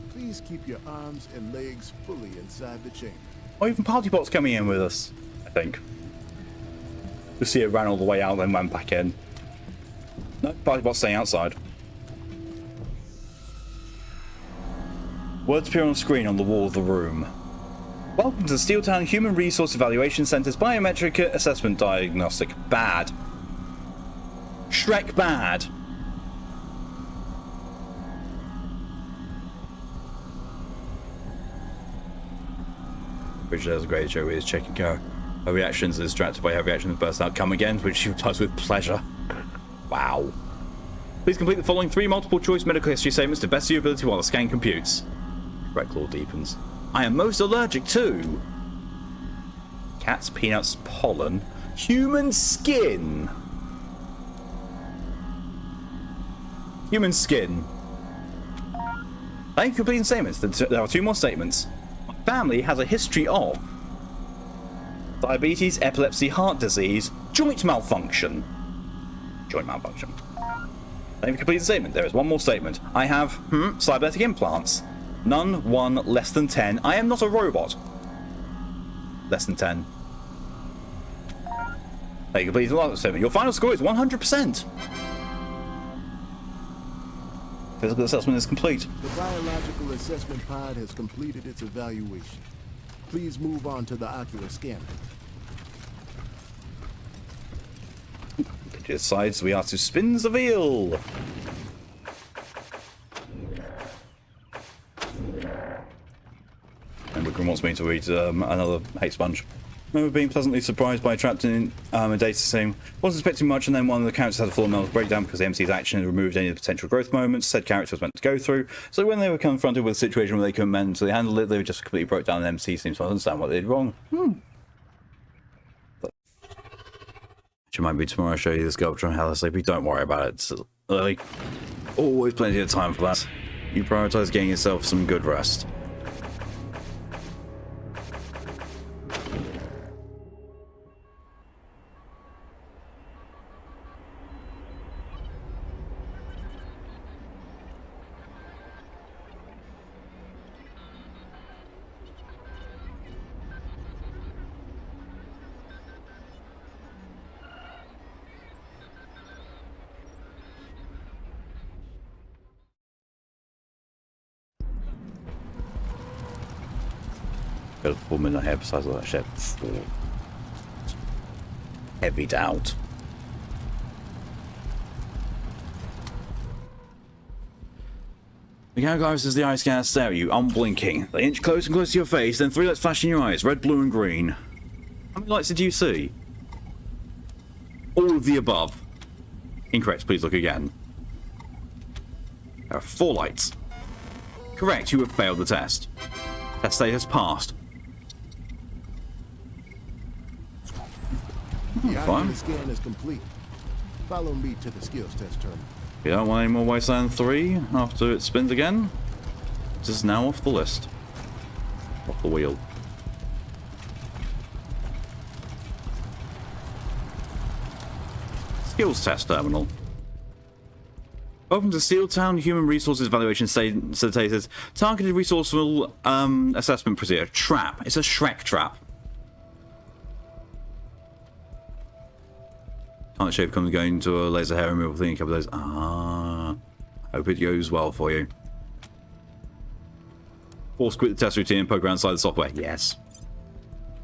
S11: Please keep your arms and legs fully inside the chamber.
S1: Oh, even Partybot's coming in with us, I think. You see it ran all the way out, then went back in. No, Partybot's staying outside. Words appear on screen on the wall of the room. Welcome to the Steeltown Human Resource Evaluation Center's Biometric Assessment Diagnostic. Bad. Shrek bad. Bridget has a great joke with his checking her reactions are distracted by her reaction and bursts out, "Come again," which she replies with pleasure. Wow. Please complete the following 3 multiple choice medical history statements to best of your ability while the scan computes. Red claw deepens. I am most allergic to cats, peanuts, pollen, human skin. Human skin. Thank you for completing statements. There are 2 more statements. My family has a history of diabetes, epilepsy, heart disease, joint malfunction. Joint malfunction. Thank you for completing the statement. There is 1 more statement. I have cybernetic implants. None, 1, less than 10. I am not a robot. Less than 10. Thank you for completing the last statement. Your final score is 100%. Physical assessment is complete.
S11: The biological assessment pod has completed its evaluation. Please move on to the ocular scanner.
S1: It decides we are to spin the wheel. And Wickham wants me to read another hate sponge. I remember being pleasantly surprised by trapped in a data saying, wasn't expecting much, and then one of the characters had a full mental breakdown because the MC's action had removed any of the potential growth moments said character was meant to go through. So when they were confronted with a situation where they couldn't mentally handle it, they just completely broke down, and the MC seems to understand what they did wrong. Which might be tomorrow. I'll show you the sculpture on Hella Sleepy. Don't worry about it. It's early. Always plenty of time for that. You prioritize getting yourself some good rest. Got a full minute ahead besides all that shit. Heavy doubt. The camera glasses the eye scanner stare at you, unblinking. They inch close and close to your face, then 3 lights flash in your eyes, red, blue, and green. How many lights did you see? All of the above. Incorrect, please look again. There are 4 lights. Correct, you have failed the test. Test status passed.
S11: The scan is complete. Follow me to the skills test terminal.
S1: You don't want any more Wasteland 3 after it spins again? This is now off the list. Off the wheel. Skills test terminal. Welcome to Steeltown Human Resources Evaluation Status. Targeted resourceful assessment procedure. Trap. It's a Shrek trap. Can't shape comes going to a laser hair removal thing in a couple of days. Ah. Hope it goes well for you. Force quit the test routine and poke around inside the software. Yes.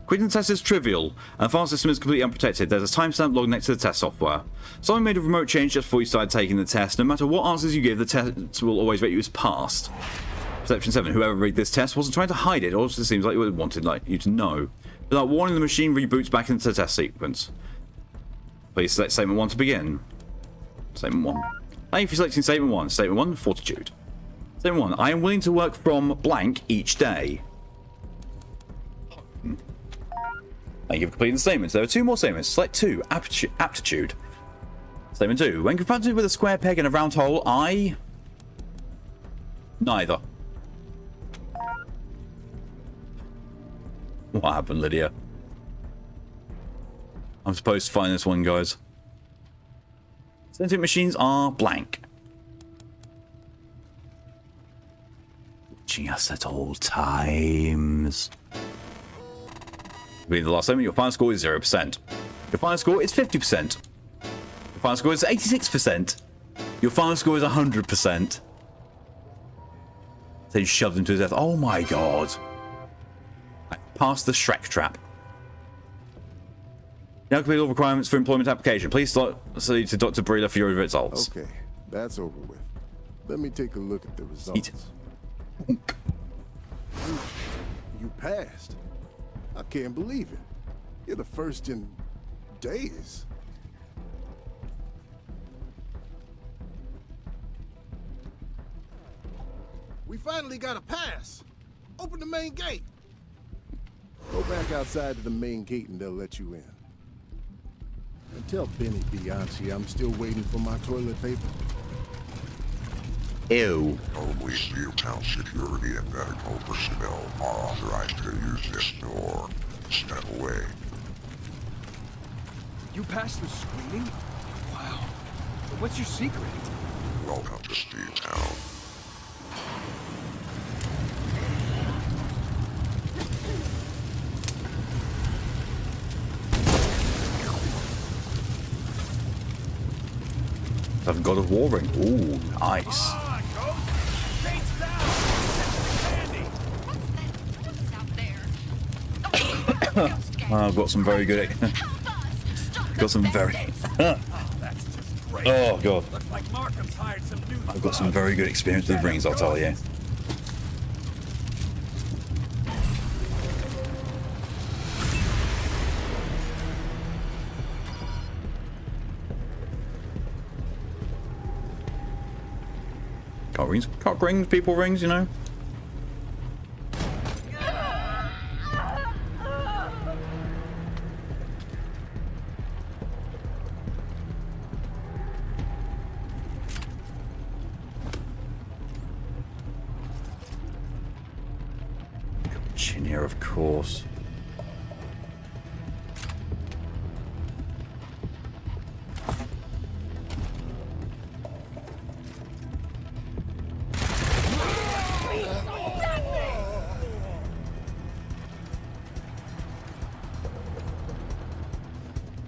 S1: Quitting the test is trivial, and the file system is completely unprotected. There's a timestamp log next to the test software. Someone made a remote change just before you started taking the test. No matter what answers you give, the test will always rate you as passed. Perception 7. Whoever read this test wasn't trying to hide it, or it seems like it wanted you to know. Without warning, the machine reboots back into the test sequence. Please select Statement 1 to begin. Statement 1. Thank you for selecting Statement 1. Statement 1, Fortitude. Statement 1. I am willing to work from blank each day. Thank you for completing the statements. There are 2 more statements. Select 2. Aptitude. Statement 2. When confronted with a square peg and a round hole, I... Neither. What happened, Lydia? I'm supposed to find this one, guys. Sentient machines are blank. Watching us at all times. Being the last statement, your final score is 0%. Your final score is 50%. Your final score is 86%. Your final score is 100%. So you shoved him to his death. Oh my god. I passed the Shrek trap. Now complete all requirements for employment application. Please see to Dr. Breeder for your results.
S11: Okay, that's over with. Let me take a look at the results. You passed. I can't believe it. You're the first in days. We finally got a pass. Open the main gate. Go back outside to the main gate and they'll let you in. And tell Benny Bianchi I'm still waiting for my toilet paper.
S1: Ew.
S7: Only Steeltown security and medical personnel are authorized to use this door. Step away.
S3: You passed the screening? Wow. What's your secret?
S7: Welcome to Steeltown.
S1: I've got a war ring. Ooh, nice. I've got some very good. Got some very. Oh god. I've got some very good experience with rings, I'll tell you. Cock rings, people rings, you know. Engineer, of course.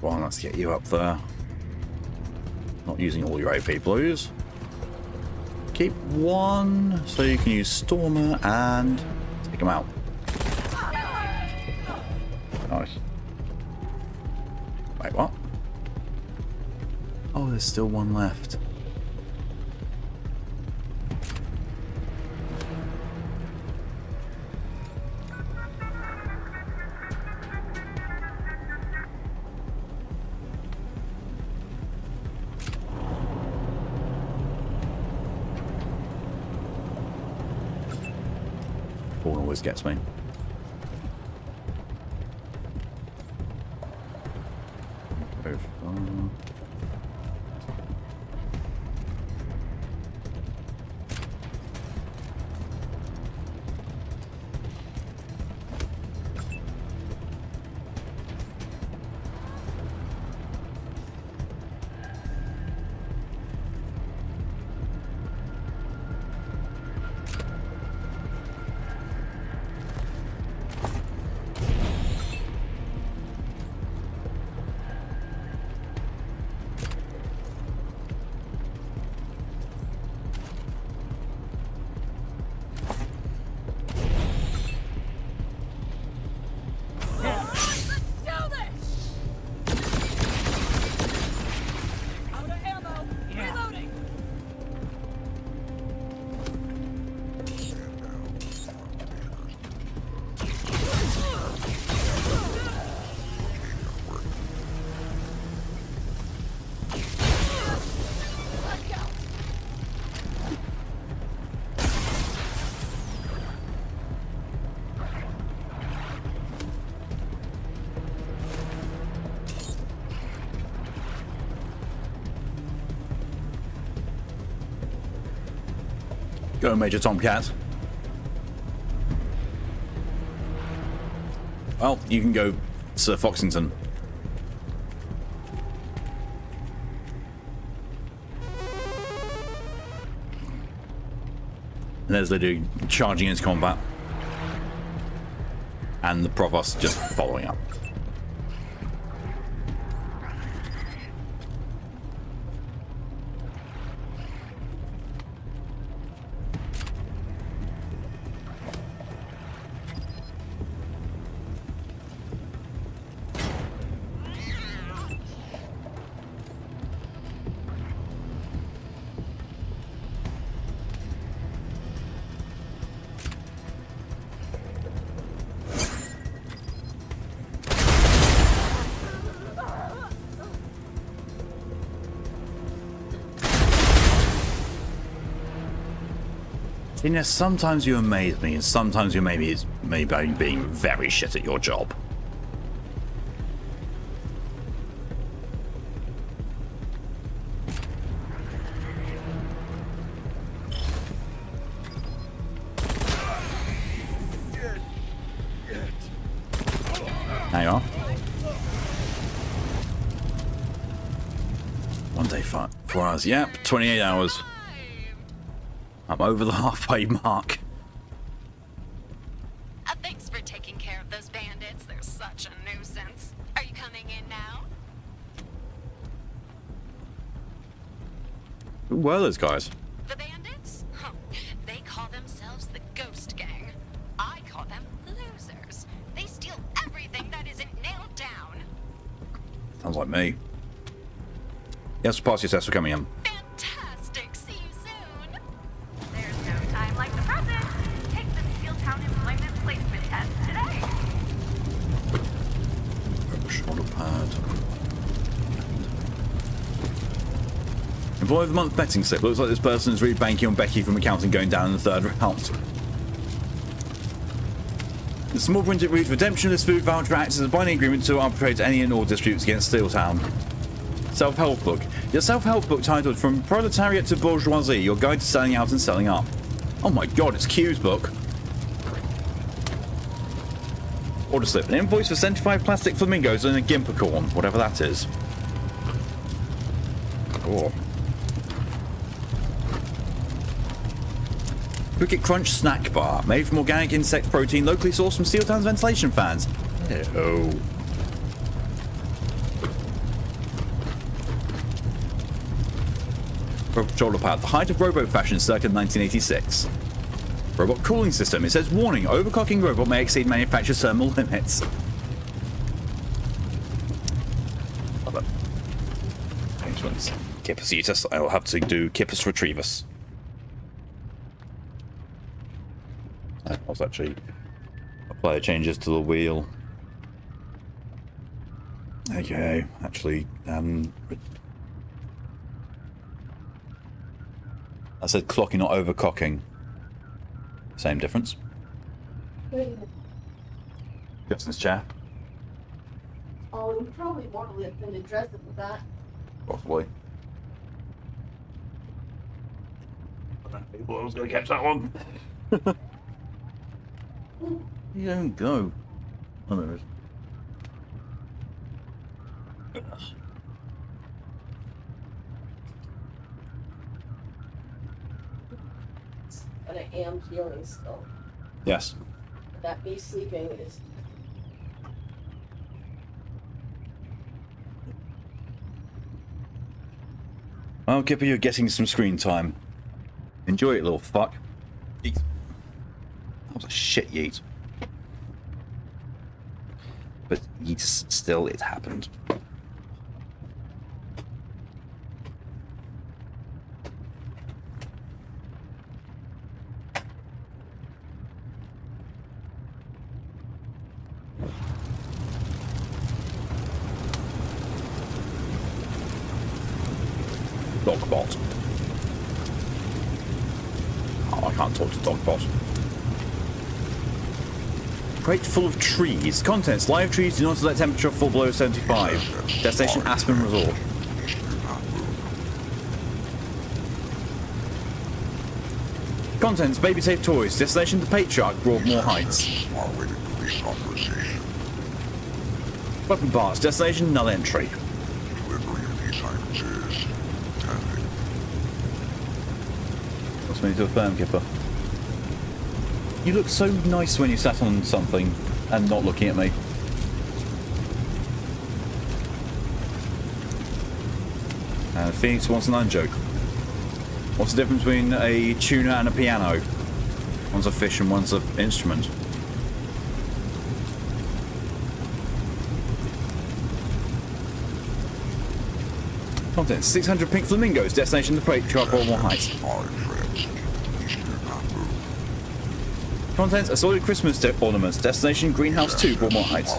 S1: Well, let's get you up there. Not using all your AP blues. Keep one so you can use Stormer and take him out. Nice. Wait, what? Oh, there's still one left. Paul always gets me. Go, Major Tomcat. Well, you can go, Sir Foxington. And there's Lydia charging into combat. And the Provost just following up. You know, sometimes you amaze me, and sometimes you maybe being very shit at your job. Hang on. 1 day, 4 hours. Yep, 28 hours. I'm over the halfway mark.
S6: Thanks for taking care of those bandits. They're such a nuisance. Are you coming in now?
S1: Who were those guys?
S6: The bandits? Huh. They call themselves the Ghost Gang. I call them losers. They steal everything that isn't nailed down.
S1: Sounds like me. Yes, pass your test for coming in.
S6: Fantastic. See you soon.
S5: There's no time like the present. Take the Steeltown Employment Placement Test today.
S1: Shoulder pad. Employee of the month betting slip. Looks like this person is really banking on Becky from accounting going down in the 3rd round. The small print it reads, redemption of this food voucher acts as a binding agreement to arbitrate any and all disputes against Steeltown. Self-help book. Your self-help book titled From Proletariat to Bourgeoisie, your guide to selling out and selling up. Oh my god, it's Q's book. Order slip. An invoice for 75 plastic flamingos and a gimpercorn, whatever that is. Oh. Cricket Crunch snack bar, made from organic insect protein, locally sourced from Steel Town's ventilation fans. Ew. Controller pad, the height of robo fashion circa 1986. Robot cooling system. It says, warning, overclocking robot may exceed manufacturer's thermal limits. Next one's Kippus Utus. I will have to do Kippus Retrievus. I was actually apply changes to the wheel. Okay, actually, I said clocking, not overclocking. Same difference. Justin's chair.
S10: Oh, you probably more lit than to dress it with that.
S1: Possibly. I was going to catch that one. You don't go. Oh, there it is.
S10: But I am healing still.
S1: Yes.
S10: That me sleeping is.
S1: Well, Kipper, you're getting some screen time. Enjoy it, little fuck. Yeet. That was a shit yeet. But yeet, still, it happened. Dogbot. Oh, I can't talk to Dogbot. Crate full of trees. Contents: live trees do not select temperature full below 75. Destination: Aspen Resort. Contents: baby safe toys. Destination: the Patriarch, Broadmoor Heights. Weapon parts. Destination: null entry. What's me to a firm, Kipper? You look so nice when you sat on something and not looking at me. Phoenix wants an joke. What's the difference between a tuner and a piano? One's a fish and one's an instrument. Contents: 600 pink flamingos. Destination: the Patriarch, Broadmoor Heights. Contents: assorted Christmas ornaments. Destination: Greenhouse 2, Broadmoor Heights.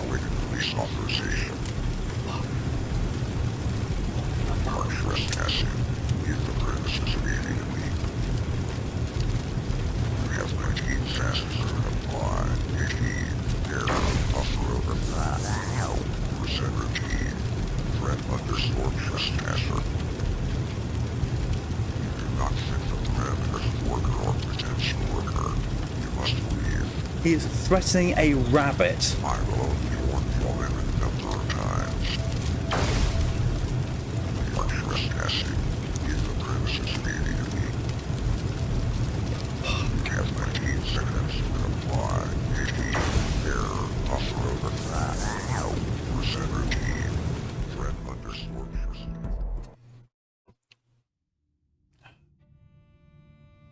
S1: He is threatening a rabbit.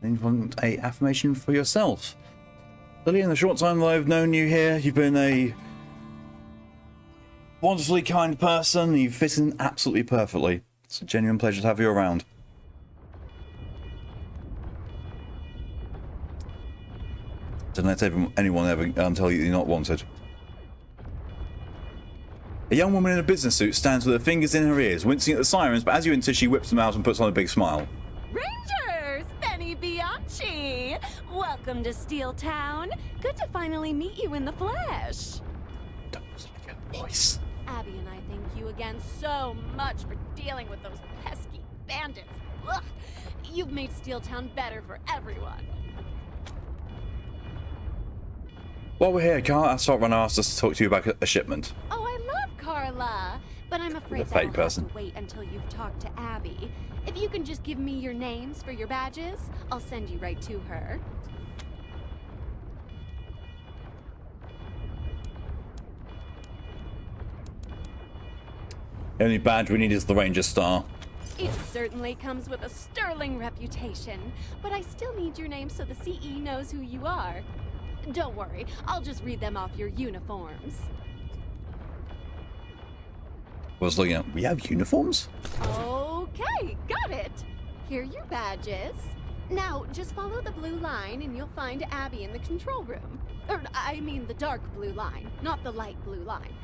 S1: Then you want a affirmation for yourself. Lily, in the short time that I've known you here, you've been a wonderfully kind person. You fit in absolutely perfectly. It's a genuine pleasure to have you around. Don't let anyone ever tell you you're not wanted. A young woman in a business suit stands with her fingers in her ears, wincing at the sirens, but as you enter, she whips them out and puts on a big smile.
S12: Rangers! Benny Bianchi! Welcome to Steel Town. Good to finally meet you in the flesh.
S1: Don't listen to your voice.
S12: Abby and I thank you again so much for dealing with those pesky bandits. Ugh. You've made Steel Town better for everyone.
S1: While we're here, Carl, our salt runner asked us to talk to you about a shipment.
S12: Oh, I love Carla, but I'm afraid
S1: fake
S12: that'll
S1: person.
S12: have to wait until you've talked to Abby. If you can just give me your names for your badges, I'll send you right to her.
S1: The only badge we need is the Ranger Star.
S12: It certainly comes with a sterling reputation, but I still need your name so the CE knows who you are. Don't worry, I'll just read them off your uniforms.
S1: I was looking at, we have uniforms?
S12: Okay, got it. Here are your badges. Now, just follow the blue line and you'll find Abby in the control room. I mean the dark blue line, not the light blue line.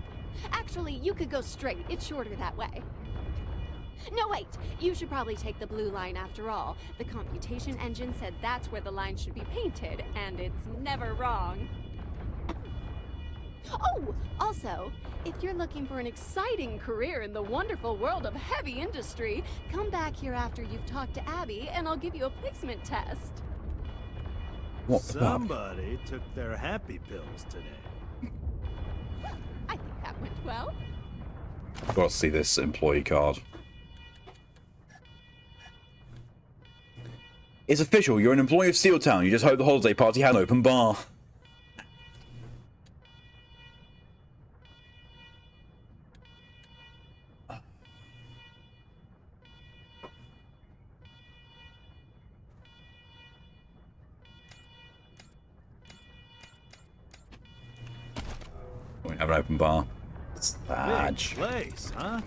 S12: Actually, you could go straight. It's shorter that way. No, wait. You should probably take the blue line after all. The computation engine said that's where the line should be painted, and it's never wrong. Oh, also, if you're looking for an exciting career in the wonderful world of heavy industry, come back here after you've talked to Abby, and I'll give you a placement test.
S1: What?
S8: Somebody took their happy pills today.
S12: I think that went well.
S1: Got to see this employee card. It's official. You're an employee of Steel Town. You just hope the holiday party had an open bar. We have an open bar. Badge.
S8: Big place, huh?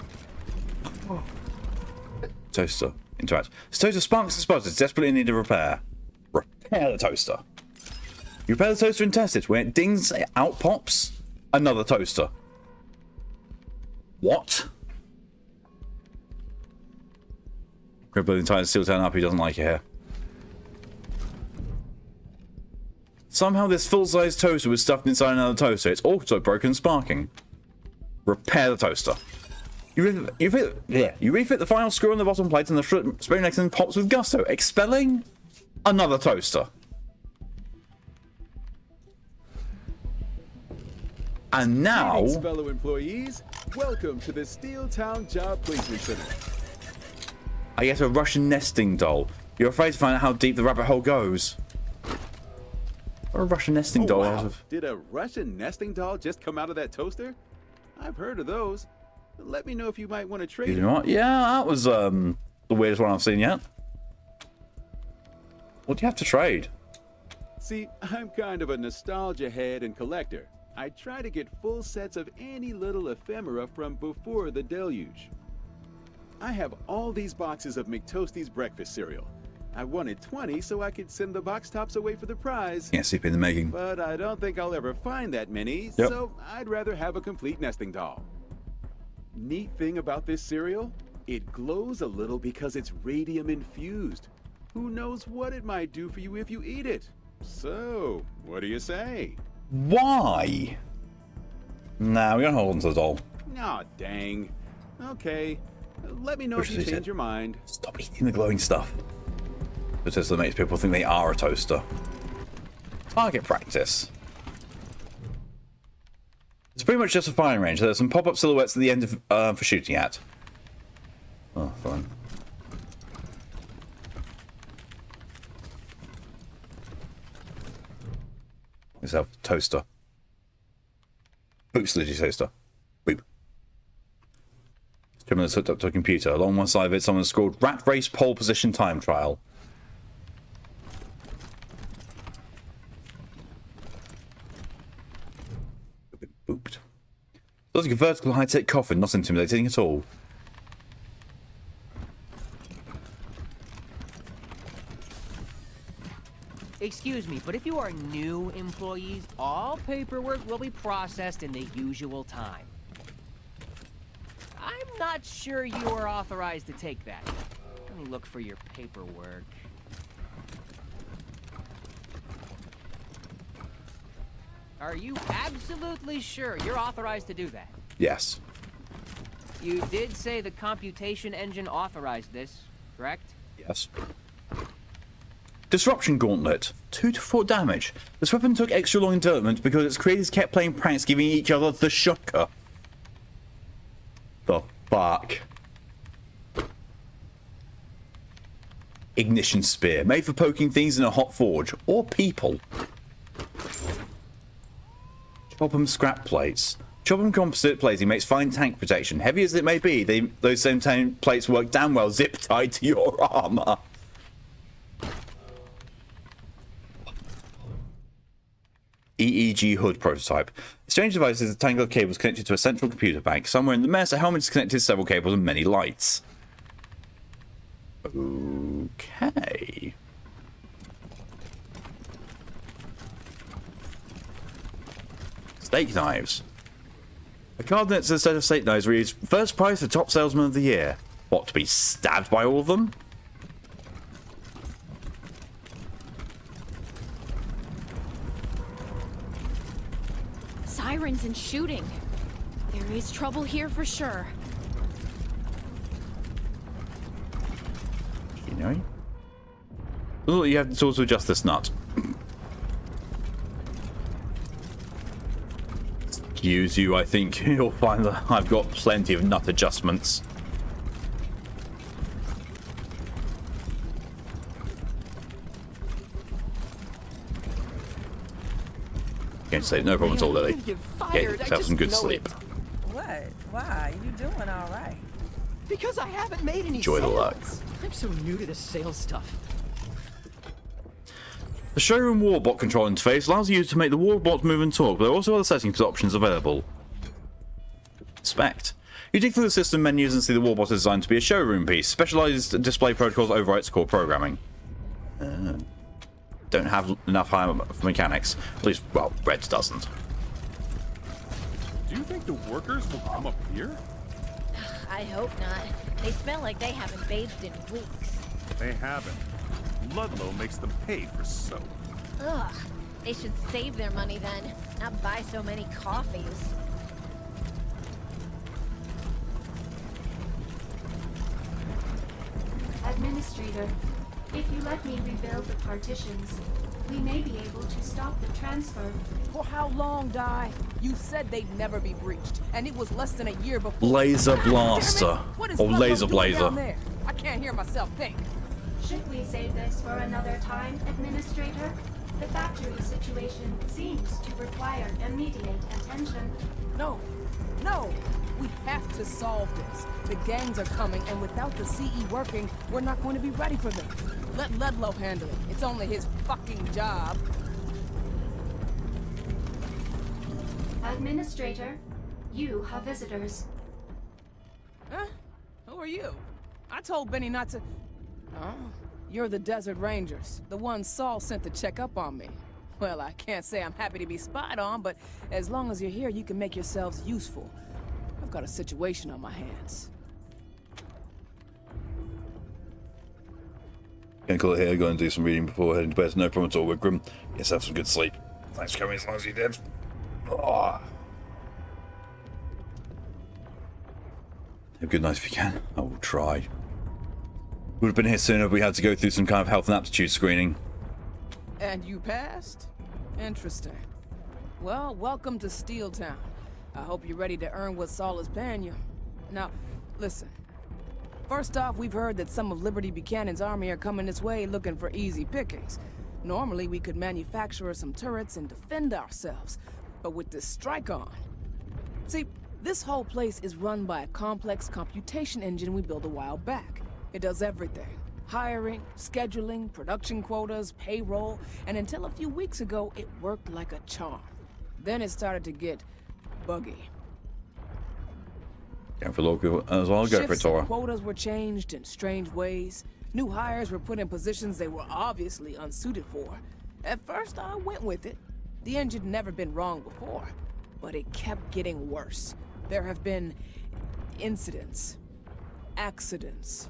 S1: Toaster. Interact. This toaster sparks and sputters. Desperately in need of repair. Repair the toaster. You repair the toaster and test it. When it dings, out pops another toaster. What? Grab the entire Steel Town up. He doesn't like it here. Somehow this full-size toaster was stuffed inside another toaster. It's also broken and sparking. Repair the toaster. You refit the final screw on the bottom plate and the spring mechanism pops with gusto, expelling another toaster. And now...
S13: Greetings, fellow employees. Welcome to the Steel Town Job Placement Center.
S1: I get a Russian nesting doll. You're afraid to find out how deep the rabbit hole goes. Or a Russian nesting doll out of...
S13: Did a Russian nesting doll just come out of that toaster? I've heard of those. Let me know if you might want to trade.
S1: You know what? Yeah, that was the weirdest one I've seen yet. What do you have to trade?
S13: See, I'm kind of a nostalgia head and collector. I try to get full sets of any little ephemera from before the deluge. I have all these boxes of McToastie's breakfast cereal. I wanted 20 so I could send the box tops away for the prize.
S1: Yeah, sleep in the making.
S13: But I don't think I'll ever find that many,
S1: Yep.
S13: so I'd rather have a complete nesting doll. Neat thing about this cereal, it glows a little because it's radium infused. Who knows what it might do for you if you eat it? So, what do you say?
S1: Why? Nah, we're gonna hold on to the doll.
S13: Aw, dang. Okay, let me know
S1: Which
S13: if you
S1: is it?
S13: change your mind.
S1: Stop eating the glowing stuff. The toaster makes people think they are a toaster. Target practice. It's pretty much just a firing range. There's some pop-up silhouettes at the end of, for shooting at. Oh, fine. Yourself toaster. Boots legit toaster. Boop. Terminal is hooked up to a computer. Along one side of it, someone scored Rat Race Pole Position Time Trial. Booped. Looks like a vertical high-tech coffin, not intimidating at all.
S3: Excuse me, but if you are new employees, all paperwork will be processed in the usual time. I'm not sure you are authorized to take that. Let me look for your paperwork. Are you absolutely sure you're authorized to do that?
S1: Yes.
S3: You did say the computation engine authorized this, correct?
S1: Yes. Disruption Gauntlet. 2 to 4 damage. This weapon took extra long in development because its creators kept playing pranks giving each other the shocker. The fuck? Ignition Spear. Made for poking things in a hot forge. Or people. Chobham Scrap Plates. Chobham composite plating makes fine tank protection. Heavy as it may be, those same tank plates work damn well zip tied to your armor. EEG hood prototype. A strange device is a tangle of cables connected to a central computer bank. Somewhere in the mess, a helmet is connected to several cables and many lights. Okay. Steak knives. A card that's a set of steak knives reads, first prize for top salesman of the year. What, to be stabbed by all of them?
S9: Sirens and shooting. There is trouble here for sure.
S1: You know? Oh, you have the tools to adjust this nut. Excuse you, I think you'll find that I've got plenty of nut adjustments. Can't say no problem at all, Lily. Yeah, have some good sleep.
S14: What? Why? You doing all right?
S3: Because I haven't made any
S1: Enjoy the
S3: sales.
S1: luck.
S3: I'm so new to this sales stuff.
S1: The showroom warbot control interface allows you to make the warbot move and talk, but there are also other settings options available. Inspect. You dig through the system menus and see the warbot is designed to be a showroom piece. Specialized display protocols overwrites core programming. Don't have enough high mechanics. At least, well, Red doesn't.
S15: Do you think the workers will come up here?
S16: I hope not. They smell like they haven't bathed in weeks.
S15: They haven't. Ludlow makes them pay for soap.
S16: Ugh. They should save their money then, not buy so many coffees.
S17: Administrator, if you let me rebuild the partitions, we may be able to stop the transfer.
S18: For how long, Di? You said they'd never be breached, and it was less than a year before.
S1: Laser blaster.
S18: What is
S1: Or
S18: Ludlow
S1: laser
S18: doing
S1: blazer.
S18: down there? I can't hear myself think.
S17: Should we save this for another time, Administrator? The factory situation seems to require immediate attention.
S18: No. We have to solve this. The gangs are coming, and without the CE working, we're not going to be ready for them. Let Ludlow handle it. It's only his fucking job.
S17: Administrator, you have visitors.
S18: Huh? Who are you? I told Benny not to... Oh, you're the Desert Rangers. The ones Saul sent to check up on me. Well, I can't say I'm happy to be spied on, but as long as you're here, you can make yourselves useful. I've got a situation on my hands.
S1: Gonna call it here, go and do some reading before heading to bed. No problem at all, Wigram. Yes, have some good sleep. Thanks for coming as long as you did. Oh. Have a good night if you can. I will try. Would have been here sooner if we had to go through some kind of health and aptitude screening.
S18: And you passed? Interesting. Well, welcome to Steel Town. I hope you're ready to earn what Saul is paying you. Now, listen. First off, we've heard that some of Liberty Buchanan's army are coming this way looking for easy pickings. Normally, we could manufacture some turrets and defend ourselves. But with this strike on... See, this whole place is run by a complex computation engine we built a while back. It does everything. Hiring, scheduling, production quotas, payroll, and until a few weeks ago, it worked like a charm. Then it started to get buggy.
S1: Going for local as well, go for it,
S18: Shifts
S1: Tora.
S18: and quotas were changed in strange ways. New hires were put in positions they were obviously unsuited for. At first, I went with it. The engine had never been wrong before, but it kept getting worse. There have been incidents, accidents.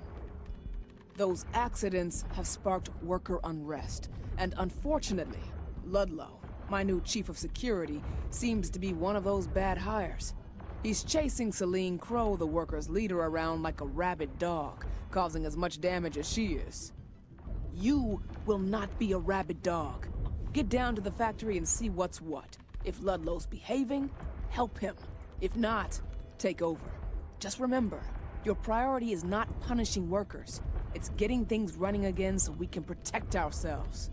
S18: Those accidents have sparked worker unrest, and unfortunately, Ludlow, my new chief of security, seems to be one of those bad hires. He's chasing Celine Crow, the workers' leader, around like a rabid dog, causing as much damage as she is. You will not be a rabid dog. Get down to the factory and see what's what. If Ludlow's behaving, help him. If not, take over. Just remember, your priority is not punishing workers. It's getting things running again so we can protect ourselves.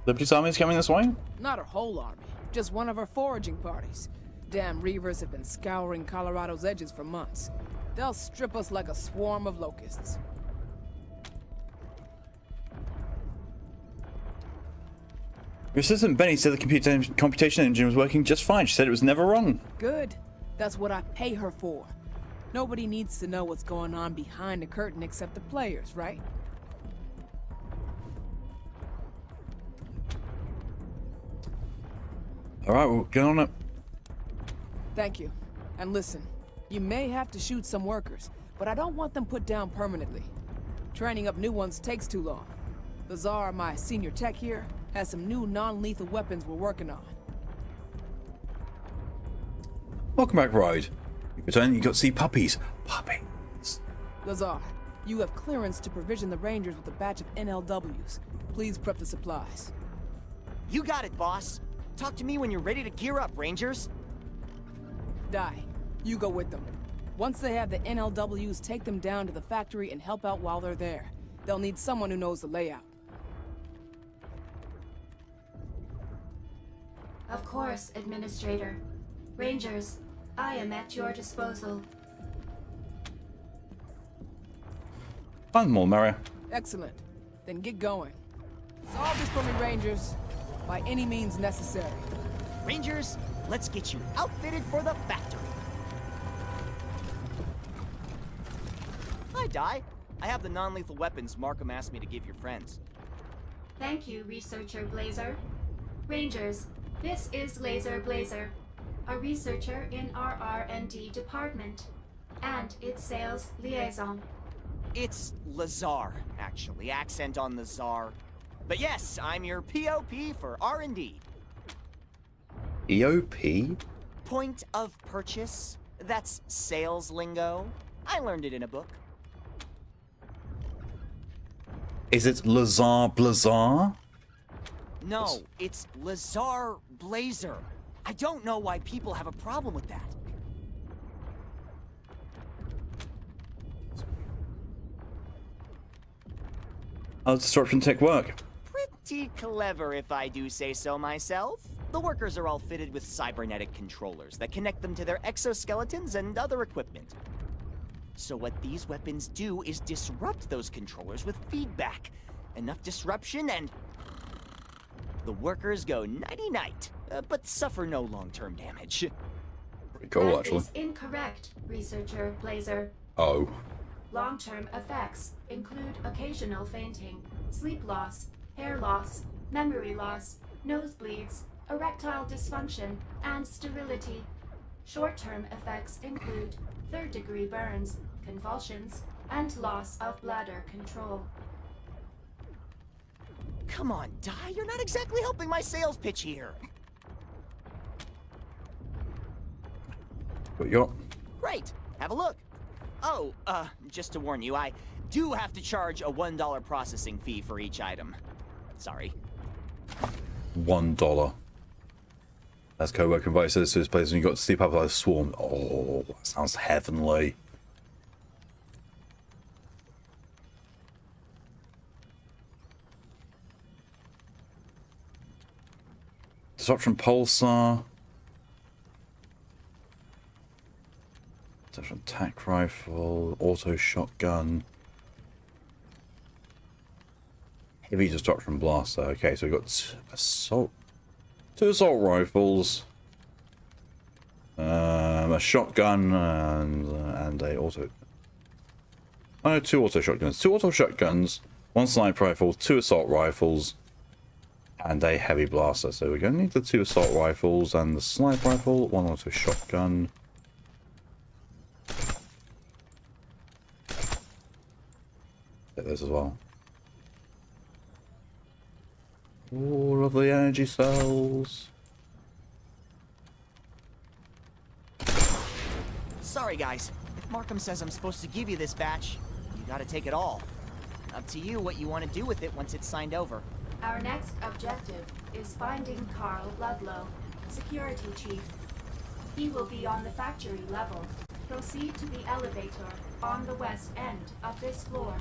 S1: Liberty's army's coming this way?
S18: Not a whole army, just one of our foraging parties. Damn Reavers have been scouring Colorado's edges for months. They'll strip us like a swarm of locusts.
S1: Your assistant Benny said the computation engine was working just fine. She said it was never wrong.
S18: Good. That's what I pay her for. Nobody needs to know what's going on behind the curtain except the players, right?
S1: Alright, we'll get on it.
S18: Thank you. And listen, you may have to shoot some workers, but I don't want them put down permanently. Training up new ones takes too long. Lazar, my senior tech here, has some new non-lethal weapons we're working on.
S1: Welcome back, Ride. You return, you got to see puppies. Puppies.
S18: Lazar, you have clearance to provision the Rangers with a batch of NLWs. Please prep the supplies.
S19: You got it, boss. Talk to me when you're ready to gear up, Rangers.
S18: Die. You go with them. Once they have the NLWs, take them down to the factory and help out while they're there. They'll need someone who knows the layout.
S17: Of course, Administrator. Rangers, I am at your disposal.
S1: Find more, Mario.
S18: Excellent. Then get going. Solve this for me, Rangers. By any means necessary.
S19: Rangers, let's get you outfitted for the factory. Hi, Di. I have the non-lethal weapons Markham asked me to give your friends.
S17: Thank you, Researcher Blazer. Rangers, this is Laser Blazer, a researcher in our R&D department, and its sales liaison.
S19: It's Lazar, actually. Accent on the czar. But yes, I'm your POP for R&D.
S1: EOP?
S19: Point of purchase. That's sales lingo. I learned it in a book.
S1: Is it Lazar Blazar?
S19: No, it's Lazar Blazer. I don't know why people have a problem with that.
S1: How does disruption tech work?
S19: Pretty clever, if I do say so myself. The workers are all fitted with cybernetic controllers that connect them to their exoskeletons and other equipment. So what these weapons do is disrupt those controllers with feedback. Enough disruption and the workers go nighty-night, but suffer no long-term damage.
S1: Pretty cool,
S17: That
S1: actually.
S17: is incorrect, Researcher Blazer.
S1: Oh.
S17: Long-term effects include occasional fainting, sleep loss, hair loss, memory loss, nosebleeds, erectile dysfunction, and sterility. Short-term effects include third-degree burns, convulsions, and loss of bladder control.
S19: Come on, Di, you're not exactly helping my sales pitch here.
S1: What you got?
S19: Great, have a look. Oh, just to warn you, I do have to charge a $1 processing fee for each item. Sorry.
S1: $1. As co-worker invites us to his place and you got to sleep up like a swarm. Oh, that sounds heavenly. Disruption pulsar. Disruption attack rifle. Auto shotgun. Heavy disruption blaster. Okay, so we've got two assault rifles, a shotgun, and a auto. Oh no, two auto shotguns. Two auto shotguns, one sniper rifle, two assault rifles, and a heavy blaster. So we're going to need the two assault rifles and the sniper rifle, one auto shotgun. Get those as well. All of the energy cells.
S19: Sorry, guys. Markham says I'm supposed to give you this batch. You gotta take it all. Up to you what you want to do with it once it's signed over.
S17: Our next objective is finding Carl Ludlow, Security Chief. He will be on the factory level. Proceed to the elevator on the west end of this floor.